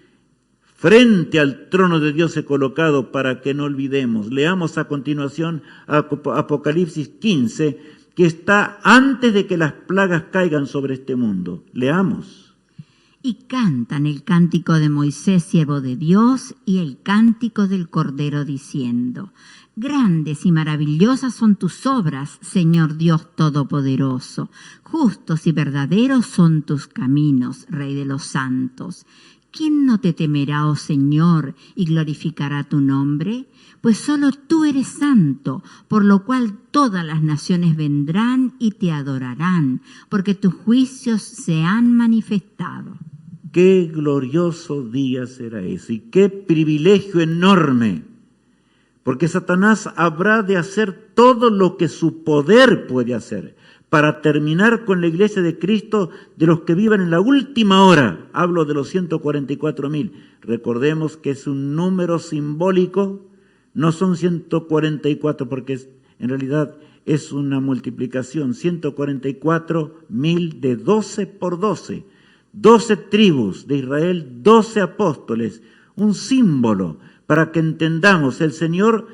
frente al trono de Dios he colocado para que no olvidemos. Leamos a continuación Apocalipsis 15, que está antes de que las plagas caigan sobre este mundo. Leamos. Y cantan el cántico de Moisés, siervo de Dios, y el cántico del Cordero, diciendo: grandes y maravillosas son tus obras, Señor Dios Todopoderoso. Justos y verdaderos son tus caminos, Rey de los santos. ¿Quién no te temerá, oh Señor, y glorificará tu nombre? Pues solo tú eres santo, por lo cual todas las naciones vendrán y te adorarán, porque tus juicios se han manifestado. Qué glorioso día será ese, y qué privilegio enorme, porque Satanás habrá de hacer todo lo que su poder puede hacer para terminar con la iglesia de Cristo de los que vivan en la última hora. Hablo de los 144.000. Recordemos que es un número simbólico, no son 144 porque en realidad es una multiplicación. 144.000 de 12 por 12. 12 tribus de Israel, 12 apóstoles, un símbolo para que entendamos. El Señor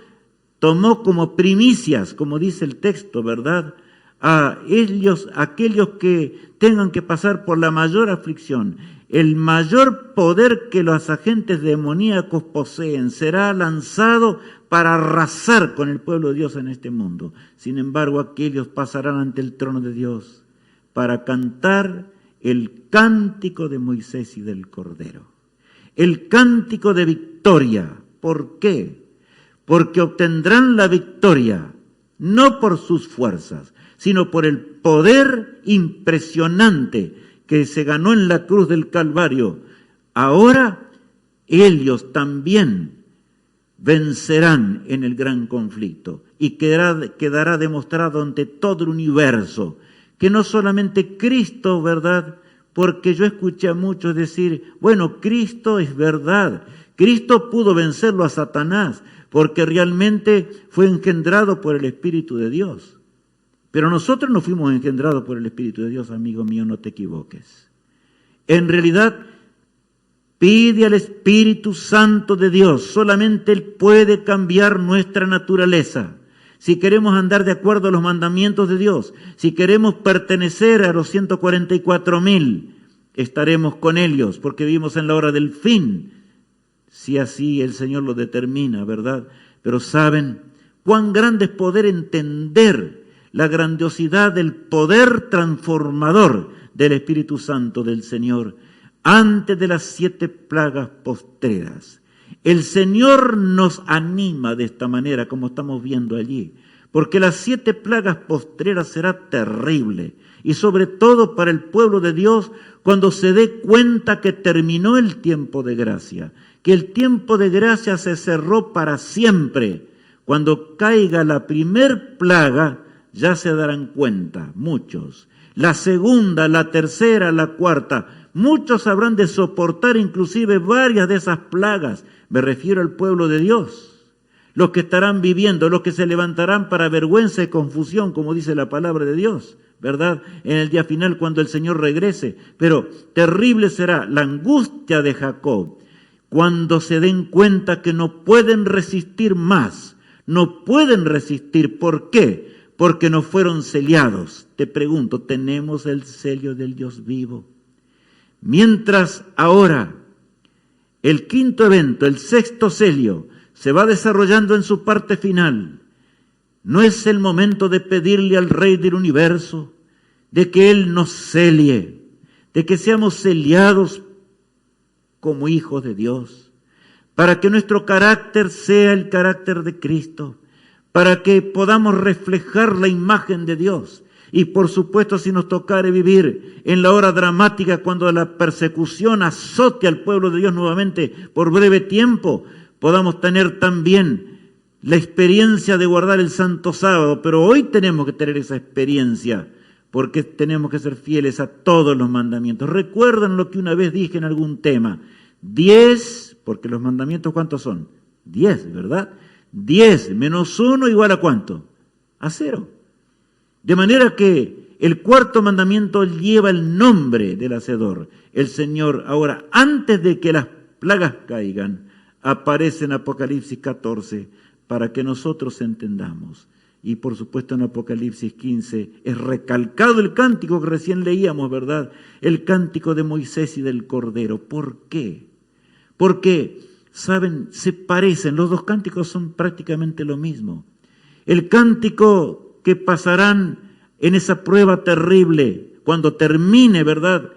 tomó como primicias, como dice el texto, ¿verdad?, a ellos, aquellos que tengan que pasar por la mayor aflicción. El mayor poder que los agentes demoníacos poseen será lanzado para arrasar con el pueblo de Dios en este mundo. Sin embargo, aquellos pasarán ante el trono de Dios para cantar el cántico de Moisés y del Cordero. El cántico de victoria. ¿Por qué? Porque obtendrán la victoria, no por sus fuerzas, sino por el poder impresionante que se ganó en la cruz del Calvario. Ahora ellos también vencerán en el gran conflicto y quedará demostrado ante todo el universo que no solamente Cristo, ¿verdad?, porque yo escuché a muchos decir, bueno, Cristo es verdad, Cristo pudo vencerlo a Satanás, porque realmente fue engendrado por el Espíritu de Dios. Pero nosotros no fuimos engendrados por el Espíritu de Dios, amigo mío, no te equivoques. En realidad, pide al Espíritu Santo de Dios, solamente Él puede cambiar nuestra naturaleza. Si queremos andar de acuerdo a los mandamientos de Dios, si queremos pertenecer a los 144,000, estaremos con ellos, porque vivimos en la hora del fin, si así el Señor lo determina, ¿verdad? Pero ¿saben cuán grande es poder entender la grandiosidad del poder transformador del Espíritu Santo del Señor antes de las 7 plagas postreras? El Señor nos anima de esta manera, como estamos viendo allí, porque las 7 plagas postreras será terrible, y sobre todo para el pueblo de Dios, cuando se dé cuenta que terminó el tiempo de gracia, que el tiempo de gracia se cerró para siempre. Cuando caiga la primer plaga, ya se darán cuenta, muchos. La segunda, la tercera, la cuarta, muchos habrán de soportar inclusive varias de esas plagas. Me refiero al pueblo de Dios, los que estarán viviendo, los que se levantarán para vergüenza y confusión, como dice la palabra de Dios, ¿verdad? En el día final, cuando el Señor regrese. Pero terrible será la angustia de Jacob, cuando se den cuenta que no pueden resistir más, no pueden resistir. ¿Por qué? Porque no fueron sellados. Te pregunto, ¿tenemos el sello del Dios vivo? Mientras ahora el quinto evento, el sexto sello, se va desarrollando en su parte final, no es el momento de pedirle al Rey del Universo de que Él nos selle, de que seamos sellados como hijos de Dios, para que nuestro carácter sea el carácter de Cristo, para que podamos reflejar la imagen de Dios. Y por supuesto, si nos tocare vivir en la hora dramática, cuando la persecución azote al pueblo de Dios nuevamente por breve tiempo, podamos tener también la experiencia de guardar el Santo Sábado. Pero hoy tenemos que tener esa experiencia, porque tenemos que ser fieles a todos los mandamientos. Recuerdan lo que una vez dije en algún tema. 10, porque los mandamientos, ¿cuántos son? 10, ¿verdad? 10 menos 1 igual a ¿cuánto? A 0. De manera que el cuarto mandamiento lleva el nombre del Hacedor. El Señor ahora, antes de que las plagas caigan, aparece en Apocalipsis 14 para que nosotros entendamos. Y por supuesto en Apocalipsis 15 es recalcado el cántico que recién leíamos, ¿verdad? El cántico de Moisés y del Cordero. ¿Por qué? Porque, ¿saben? Se parecen, los dos cánticos son prácticamente lo mismo. El cántico que pasarán en esa prueba terrible, cuando termine, ¿verdad?,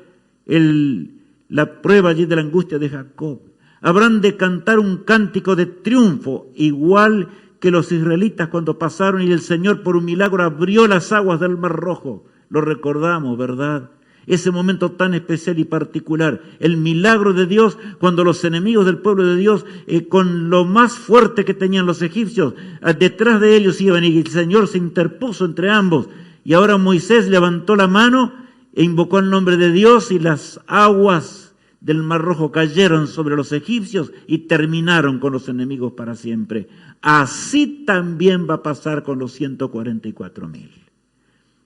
la prueba allí de la angustia de Jacob. Habrán de cantar un cántico de triunfo, igual que los israelitas cuando pasaron y el Señor por un milagro abrió las aguas del Mar Rojo. Lo recordamos, ¿verdad? Ese momento tan especial y particular, el milagro de Dios cuando los enemigos del pueblo de Dios, con lo más fuerte que tenían los egipcios, detrás de ellos iban y el Señor se interpuso entre ambos. Y ahora Moisés levantó la mano e invocó el nombre de Dios y las aguas del Mar Rojo cayeron sobre los egipcios y terminaron con los enemigos para siempre. Así también va a pasar con los 144,000.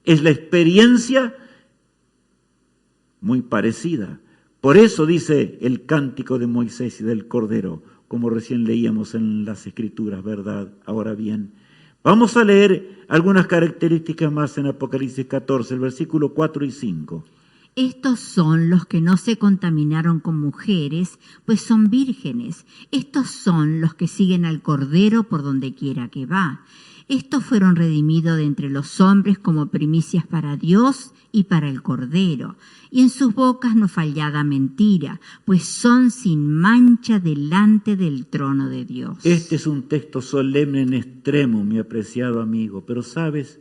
Es la experiencia muy parecida. Por eso dice el cántico de Moisés y del Cordero, como recién leíamos en las Escrituras, ¿verdad? Ahora bien, vamos a leer algunas características más en Apocalipsis 14, el versículo 4 y 5. Estos son los que no se contaminaron con mujeres, pues son vírgenes. Estos son los que siguen al Cordero por donde quiera que va. Estos fueron redimidos de entre los hombres como primicias para Dios y para el Cordero. Y en sus bocas no fallada mentira, pues son sin mancha delante del trono de Dios. Este es un texto solemne en extremo, mi apreciado amigo. Pero sabes,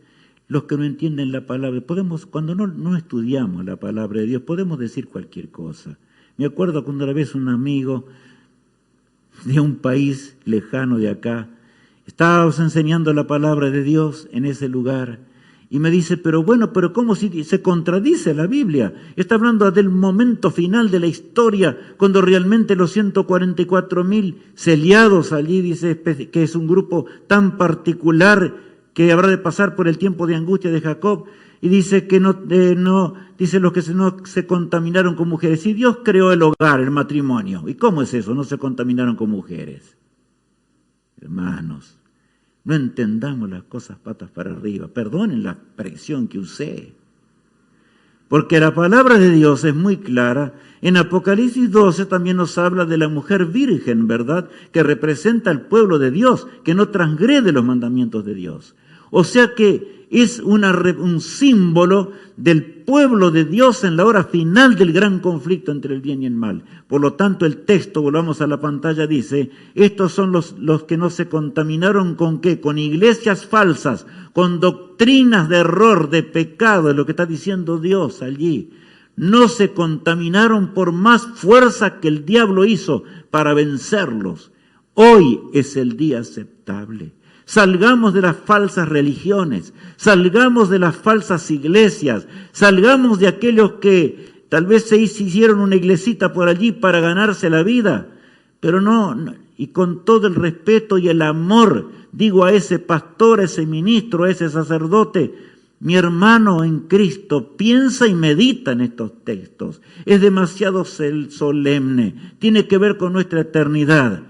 los que no entienden la palabra, cuando no estudiamos la palabra de Dios, podemos decir cualquier cosa. Me acuerdo cuando una vez un amigo de un país lejano de acá, estábamos enseñando la palabra de Dios en ese lugar Y me dice, pero ¿cómo si se contradice la Biblia? Está hablando del momento final de la historia, cuando realmente los 144.000 celiados allí, dice que es un grupo tan particular que habrá de pasar por el tiempo de angustia de Jacob, y dice que dice los que no se contaminaron con mujeres. Si Dios creó el hogar, el matrimonio, ¿y cómo es eso? No se contaminaron con mujeres. Hermanos, no entendamos las cosas patas para arriba. Perdonen la expresión que usé. Porque la palabra de Dios es muy clara. En Apocalipsis 12 también nos habla de la mujer virgen, ¿verdad? Que representa al pueblo de Dios, que no transgrede los mandamientos de Dios. O sea que es un símbolo del pueblo de Dios en la hora final del gran conflicto entre el bien y el mal. Por lo tanto, el texto, volvamos a la pantalla, dice, estos son los que no se contaminaron ¿con qué? Con iglesias falsas, con doctrinas de error, de pecado, es lo que está diciendo Dios allí. No se contaminaron por más fuerza que el diablo hizo para vencerlos. Hoy es el día aceptable. Salgamos de las falsas religiones, salgamos de las falsas iglesias, salgamos de aquellos que tal vez se hicieron una iglesita por allí para ganarse la vida, pero no, y con todo el respeto y el amor, digo a ese pastor, a ese ministro, a ese sacerdote, mi hermano en Cristo, piensa y medita en estos textos, es demasiado solemne, tiene que ver con nuestra eternidad.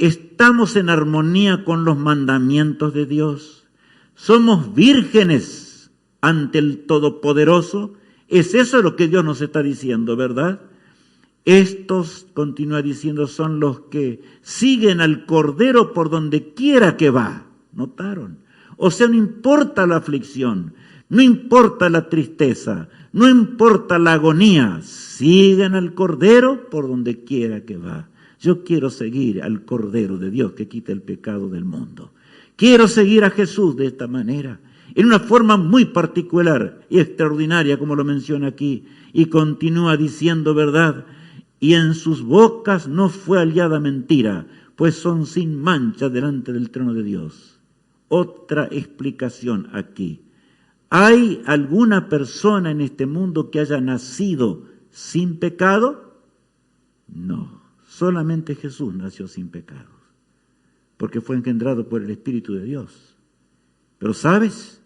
¿Estamos en armonía con los mandamientos de Dios? ¿Somos vírgenes ante el Todopoderoso? Es eso lo que Dios nos está diciendo, ¿verdad? Estos, continúa diciendo, son los que siguen al Cordero por donde quiera que va. ¿Notaron? O sea, no importa la aflicción, no importa la tristeza, no importa la agonía, siguen al Cordero por donde quiera que va. Yo quiero seguir al Cordero de Dios que quita el pecado del mundo. Quiero seguir a Jesús de esta manera, en una forma muy particular y extraordinaria, como lo menciona aquí. Y continúa diciendo, ¿verdad? Y en sus bocas no fue hallada mentira, pues son sin mancha delante del trono de Dios. Otra explicación aquí. ¿Hay alguna persona en este mundo que haya nacido sin pecado? No. Solamente Jesús nació sin pecados, porque fue engendrado por el Espíritu de Dios. Pero ¿sabes?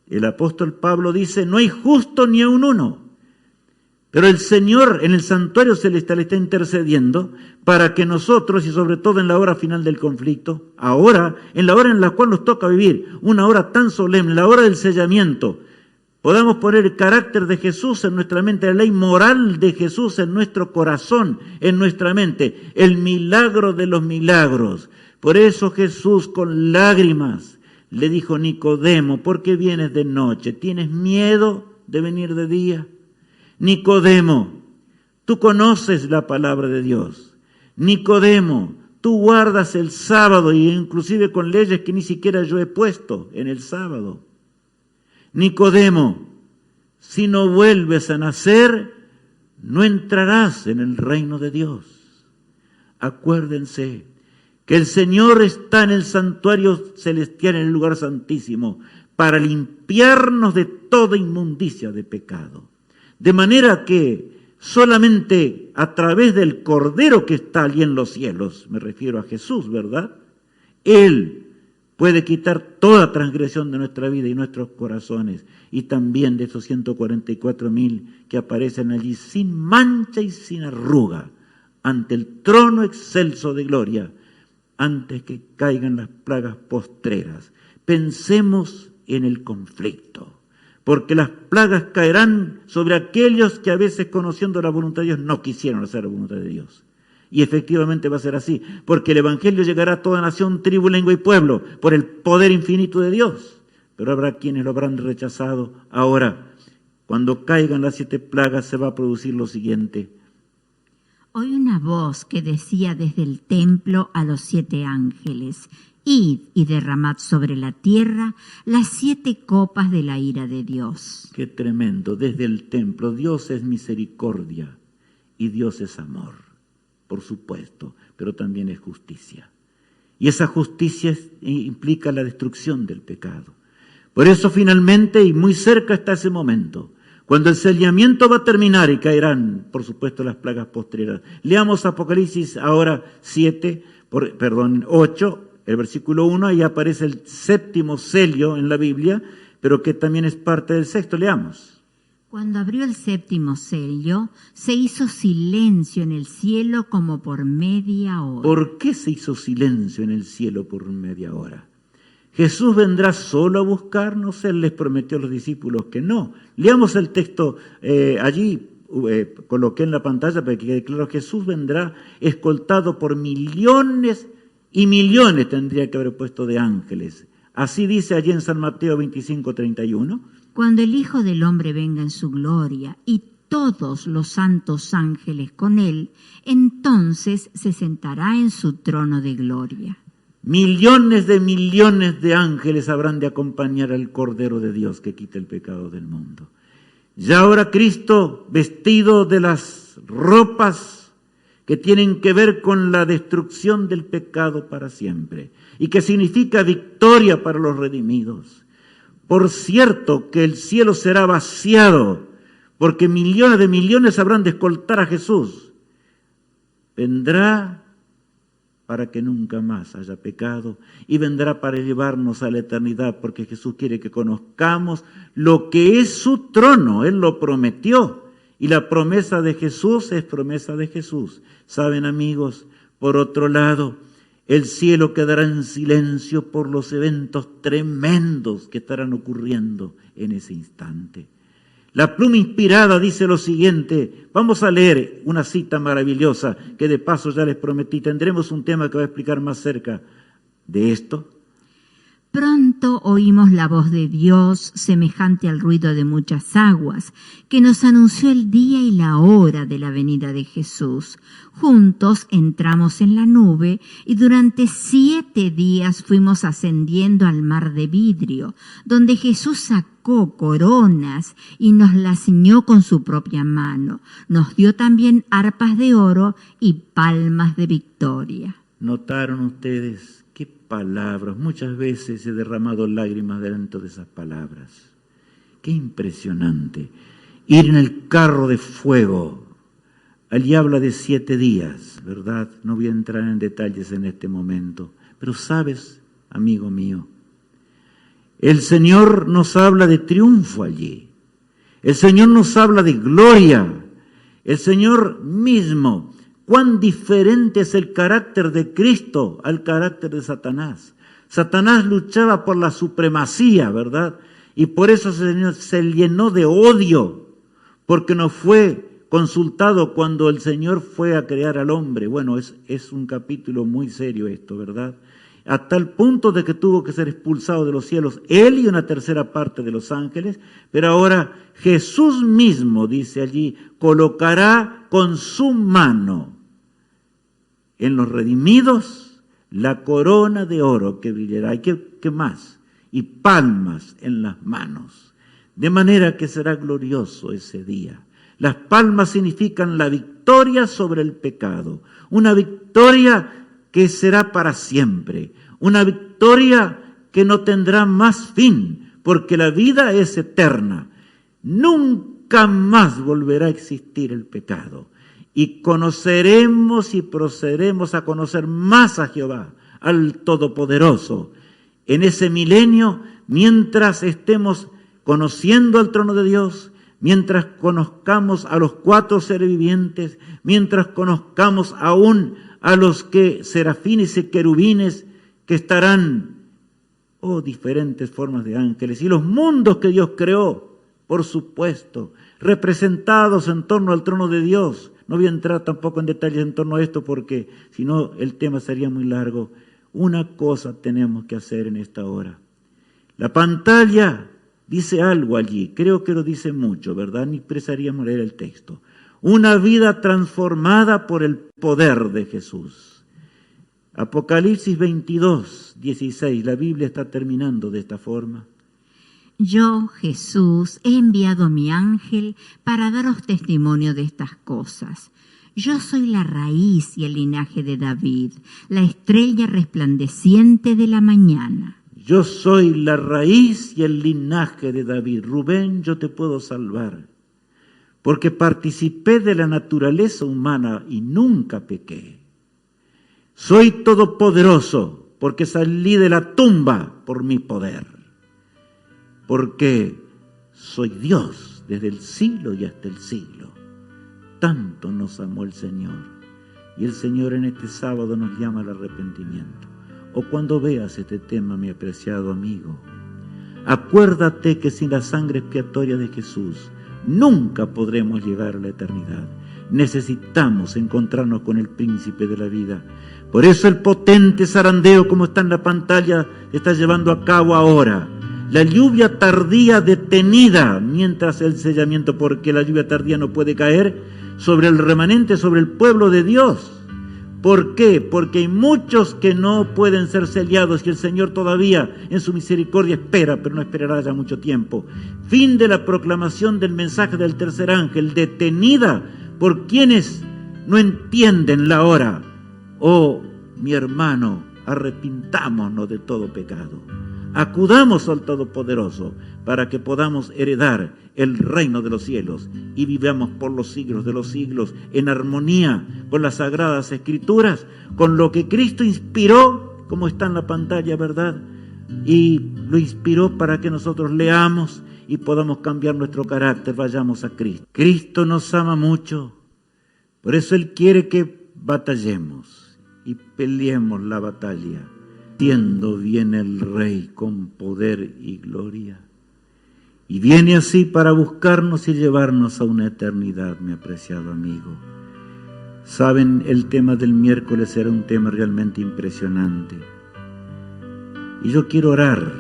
El apóstol Pablo dice, no hay justo ni aun uno, pero el Señor en el santuario celestial está intercediendo para que nosotros, y sobre todo en la hora final del conflicto, ahora, en la hora en la cual nos toca vivir, una hora tan solemne, la hora del sellamiento, podamos poner el carácter de Jesús en nuestra mente, la ley moral de Jesús en nuestro corazón, en nuestra mente, el milagro de los milagros. Por eso Jesús con lágrimas le dijo, Nicodemo, ¿por qué vienes de noche? ¿Tienes miedo de venir de día? Nicodemo, tú conoces la palabra de Dios. Nicodemo, tú guardas el sábado, y inclusive con leyes que ni siquiera yo he puesto en el sábado. Nicodemo, si no vuelves a nacer, no entrarás en el reino de Dios. Acuérdense que el Señor está en el santuario celestial, en el lugar santísimo, para limpiarnos de toda inmundicia de pecado. De manera que solamente a través del Cordero que está allí en los cielos, me refiero a Jesús, ¿verdad? Él puede quitar toda transgresión de nuestra vida y nuestros corazones, y también de esos 144.000 que aparecen allí sin mancha y sin arruga, ante el trono excelso de gloria, antes que caigan las plagas postreras. Pensemos en el conflicto, porque las plagas caerán sobre aquellos que a veces, conociendo la voluntad de Dios, no quisieron hacer la voluntad de Dios. Y efectivamente va a ser así, porque el Evangelio llegará a toda nación, tribu, lengua y pueblo, por el poder infinito de Dios. Pero habrá quienes lo habrán rechazado. Ahora, cuando caigan las 7 plagas, se va a producir lo siguiente. Oí una voz que decía desde el templo a los 7 ángeles, id y derramad sobre la tierra las 7 copas de la ira de Dios. Qué tremendo, desde el templo. Dios es misericordia y Dios es amor. Por supuesto, pero también es justicia. Y esa justicia implica la destrucción del pecado. Por eso finalmente, y muy cerca está ese momento, cuando el sellamiento va a terminar y caerán, por supuesto, las plagas postreras. Leamos Apocalipsis ahora 8, el versículo 1, ahí aparece el séptimo sello en la Biblia, pero que también es parte del sexto. Leamos. Cuando abrió el séptimo sello, se hizo silencio en el cielo como por media hora. ¿Por qué se hizo silencio en el cielo por media hora? ¿Jesús vendrá solo a buscarnos? Él les prometió a los discípulos que no. Leamos el texto allí, coloqué en la pantalla para que quede claro. Jesús vendrá escoltado por millones y millones, tendría que haber puesto, de ángeles. Así dice allí en San Mateo 25:31. Cuando el Hijo del Hombre venga en su gloria y todos los santos ángeles con él, entonces se sentará en su trono de gloria. Millones de ángeles habrán de acompañar al Cordero de Dios que quita el pecado del mundo. Ya ahora Cristo, vestido de las ropas que tienen que ver con la destrucción del pecado para siempre y que significa victoria para los redimidos. Por cierto que el cielo será vaciado porque millones de millones habrán de escoltar a Jesús. Vendrá para que nunca más haya pecado y vendrá para llevarnos a la eternidad, porque Jesús quiere que conozcamos lo que es su trono. Él lo prometió y la promesa de Jesús es promesa de Jesús. Saben, amigos, por otro lado, el cielo quedará en silencio por los eventos tremendos que estarán ocurriendo en ese instante. La pluma inspirada dice lo siguiente. Vamos a leer una cita maravillosa que de paso ya les prometí. Tendremos un tema que va a explicar más cerca de esto. Pronto oímos la voz de Dios, semejante al ruido de muchas aguas, que nos anunció el día y la hora de la venida de Jesús. Juntos entramos en la nube y durante 7 días fuimos ascendiendo al mar de vidrio, donde Jesús sacó coronas y nos las ciñó con su propia mano. Nos dio también arpas de oro y palmas de victoria. ¿Notaron ustedes qué palabras? Muchas veces he derramado lágrimas delante de esas palabras. Qué impresionante. Ir en el carro de fuego. Allí habla de 7 días, ¿verdad? No voy a entrar en detalles en este momento. Pero sabes, amigo mío, el Señor nos habla de triunfo allí. El Señor nos habla de gloria. El Señor mismo. Cuán diferente es el carácter de Cristo al carácter de Satanás. Satanás luchaba por la supremacía, ¿verdad? Y por eso se llenó de odio, porque no fue consultado cuando el Señor fue a crear al hombre. Bueno, es un capítulo muy serio esto, ¿verdad? A tal punto de que tuvo que ser expulsado de los cielos él y una tercera parte de los ángeles, pero ahora Jesús mismo, dice allí, colocará con su mano en los redimidos la corona de oro que brillará. ¿Y qué más? Y palmas en las manos. De manera que será glorioso ese día. Las palmas significan la victoria sobre el pecado. Una victoria que será para siempre. Una victoria que no tendrá más fin, porque la vida es eterna. Nunca más volverá a existir el pecado. Y conoceremos y procederemos a conocer más a Jehová, al Todopoderoso, en ese milenio, mientras estemos conociendo al trono de Dios, mientras conozcamos a los 4 seres vivientes, mientras conozcamos aún a los serafines y querubines que estarán, diferentes formas de ángeles, y los mundos que Dios creó, por supuesto, representados en torno al trono de Dios. No voy a entrar tampoco en detalles en torno a esto porque si no el tema sería muy largo. Una cosa tenemos que hacer en esta hora. La pantalla dice algo allí, creo que lo dice mucho, ¿verdad? Ni precisaríamos leer el texto. Una vida transformada por el poder de Jesús. Apocalipsis 22:16, la Biblia está terminando de esta forma. Yo, Jesús, he enviado a mi ángel para daros testimonio de estas cosas. Yo soy la raíz y el linaje de David, la estrella resplandeciente de la mañana. Yo soy la raíz y el linaje de David. Rubén, yo te puedo salvar, porque participé de la naturaleza humana y nunca pequé. Soy todopoderoso, porque salí de la tumba por mi poder. Porque soy Dios desde el siglo y hasta el siglo. Tanto nos amó el Señor. Y el Señor en este sábado nos llama al arrepentimiento. O cuando veas este tema, mi apreciado amigo, acuérdate que sin la sangre expiatoria de Jesús nunca podremos llegar a la eternidad. Necesitamos encontrarnos con el príncipe de la vida. Por eso el potente zarandeo, como está en la pantalla, se está llevando a cabo ahora. La lluvia tardía detenida mientras el sellamiento, porque la lluvia tardía no puede caer sobre el remanente, sobre el pueblo de Dios. ¿Por qué? Porque hay muchos que no pueden ser sellados y el Señor todavía en su misericordia espera, pero no esperará ya mucho tiempo. Fin de la proclamación del mensaje del tercer ángel, detenida por quienes no entienden la hora. Oh, mi hermano, arrepintámonos de todo pecado. Acudamos al Todopoderoso para que podamos heredar el reino de los cielos y vivamos por los siglos de los siglos en armonía con las Sagradas Escrituras, con lo que Cristo inspiró, como está en la pantalla, ¿verdad? Y lo inspiró para que nosotros leamos y podamos cambiar nuestro carácter, vayamos a Cristo. Cristo nos ama mucho, por eso Él quiere que batallemos y peleemos la batalla. Siendo viene el Rey con poder y gloria. Y viene así para buscarnos y llevarnos a una eternidad, mi apreciado amigo. Saben, el tema del miércoles era un tema realmente impresionante. Y yo quiero orar,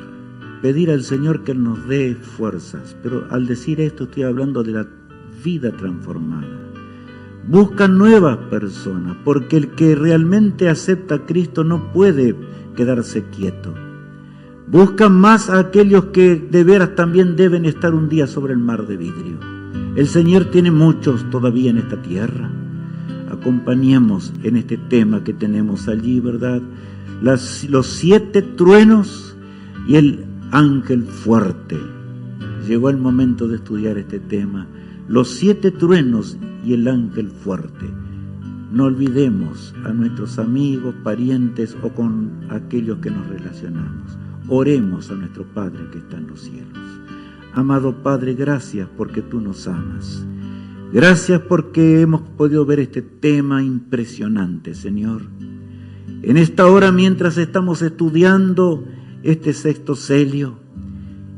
pedir al Señor que Él nos dé fuerzas. Pero al decir esto estoy hablando de la vida transformada. Busca nuevas personas, porque el que realmente acepta a Cristo no puede quedarse quieto. Busca más a aquellos que de veras también deben estar un día sobre el mar de vidrio. El Señor tiene muchos todavía en esta tierra. Acompañemos en este tema que tenemos allí, ¿verdad? Los 7 truenos y el ángel fuerte. Llegó el momento de estudiar este tema. Los 7 truenos y el ángel fuerte. No olvidemos a nuestros amigos, parientes o con aquellos que nos relacionamos. Oremos a nuestro Padre que está en los cielos. Amado Padre, gracias porque tú nos amas. Gracias porque hemos podido ver este tema impresionante, Señor. En esta hora, mientras estamos estudiando este 6º sello,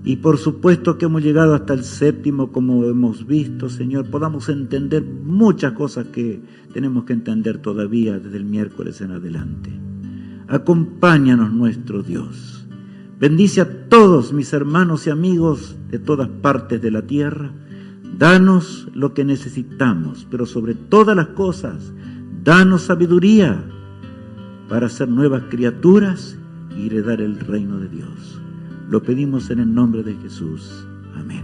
y por supuesto que hemos llegado hasta el 7º, como hemos visto, Señor, podamos entender muchas cosas que tenemos que entender todavía desde el miércoles en adelante. Acompáñanos, nuestro Dios. Bendice a todos mis hermanos y amigos de todas partes de la tierra. Danos lo que necesitamos, pero sobre todas las cosas, danos sabiduría para ser nuevas criaturas y heredar el reino de Dios. Lo pedimos en el nombre de Jesús. Amén.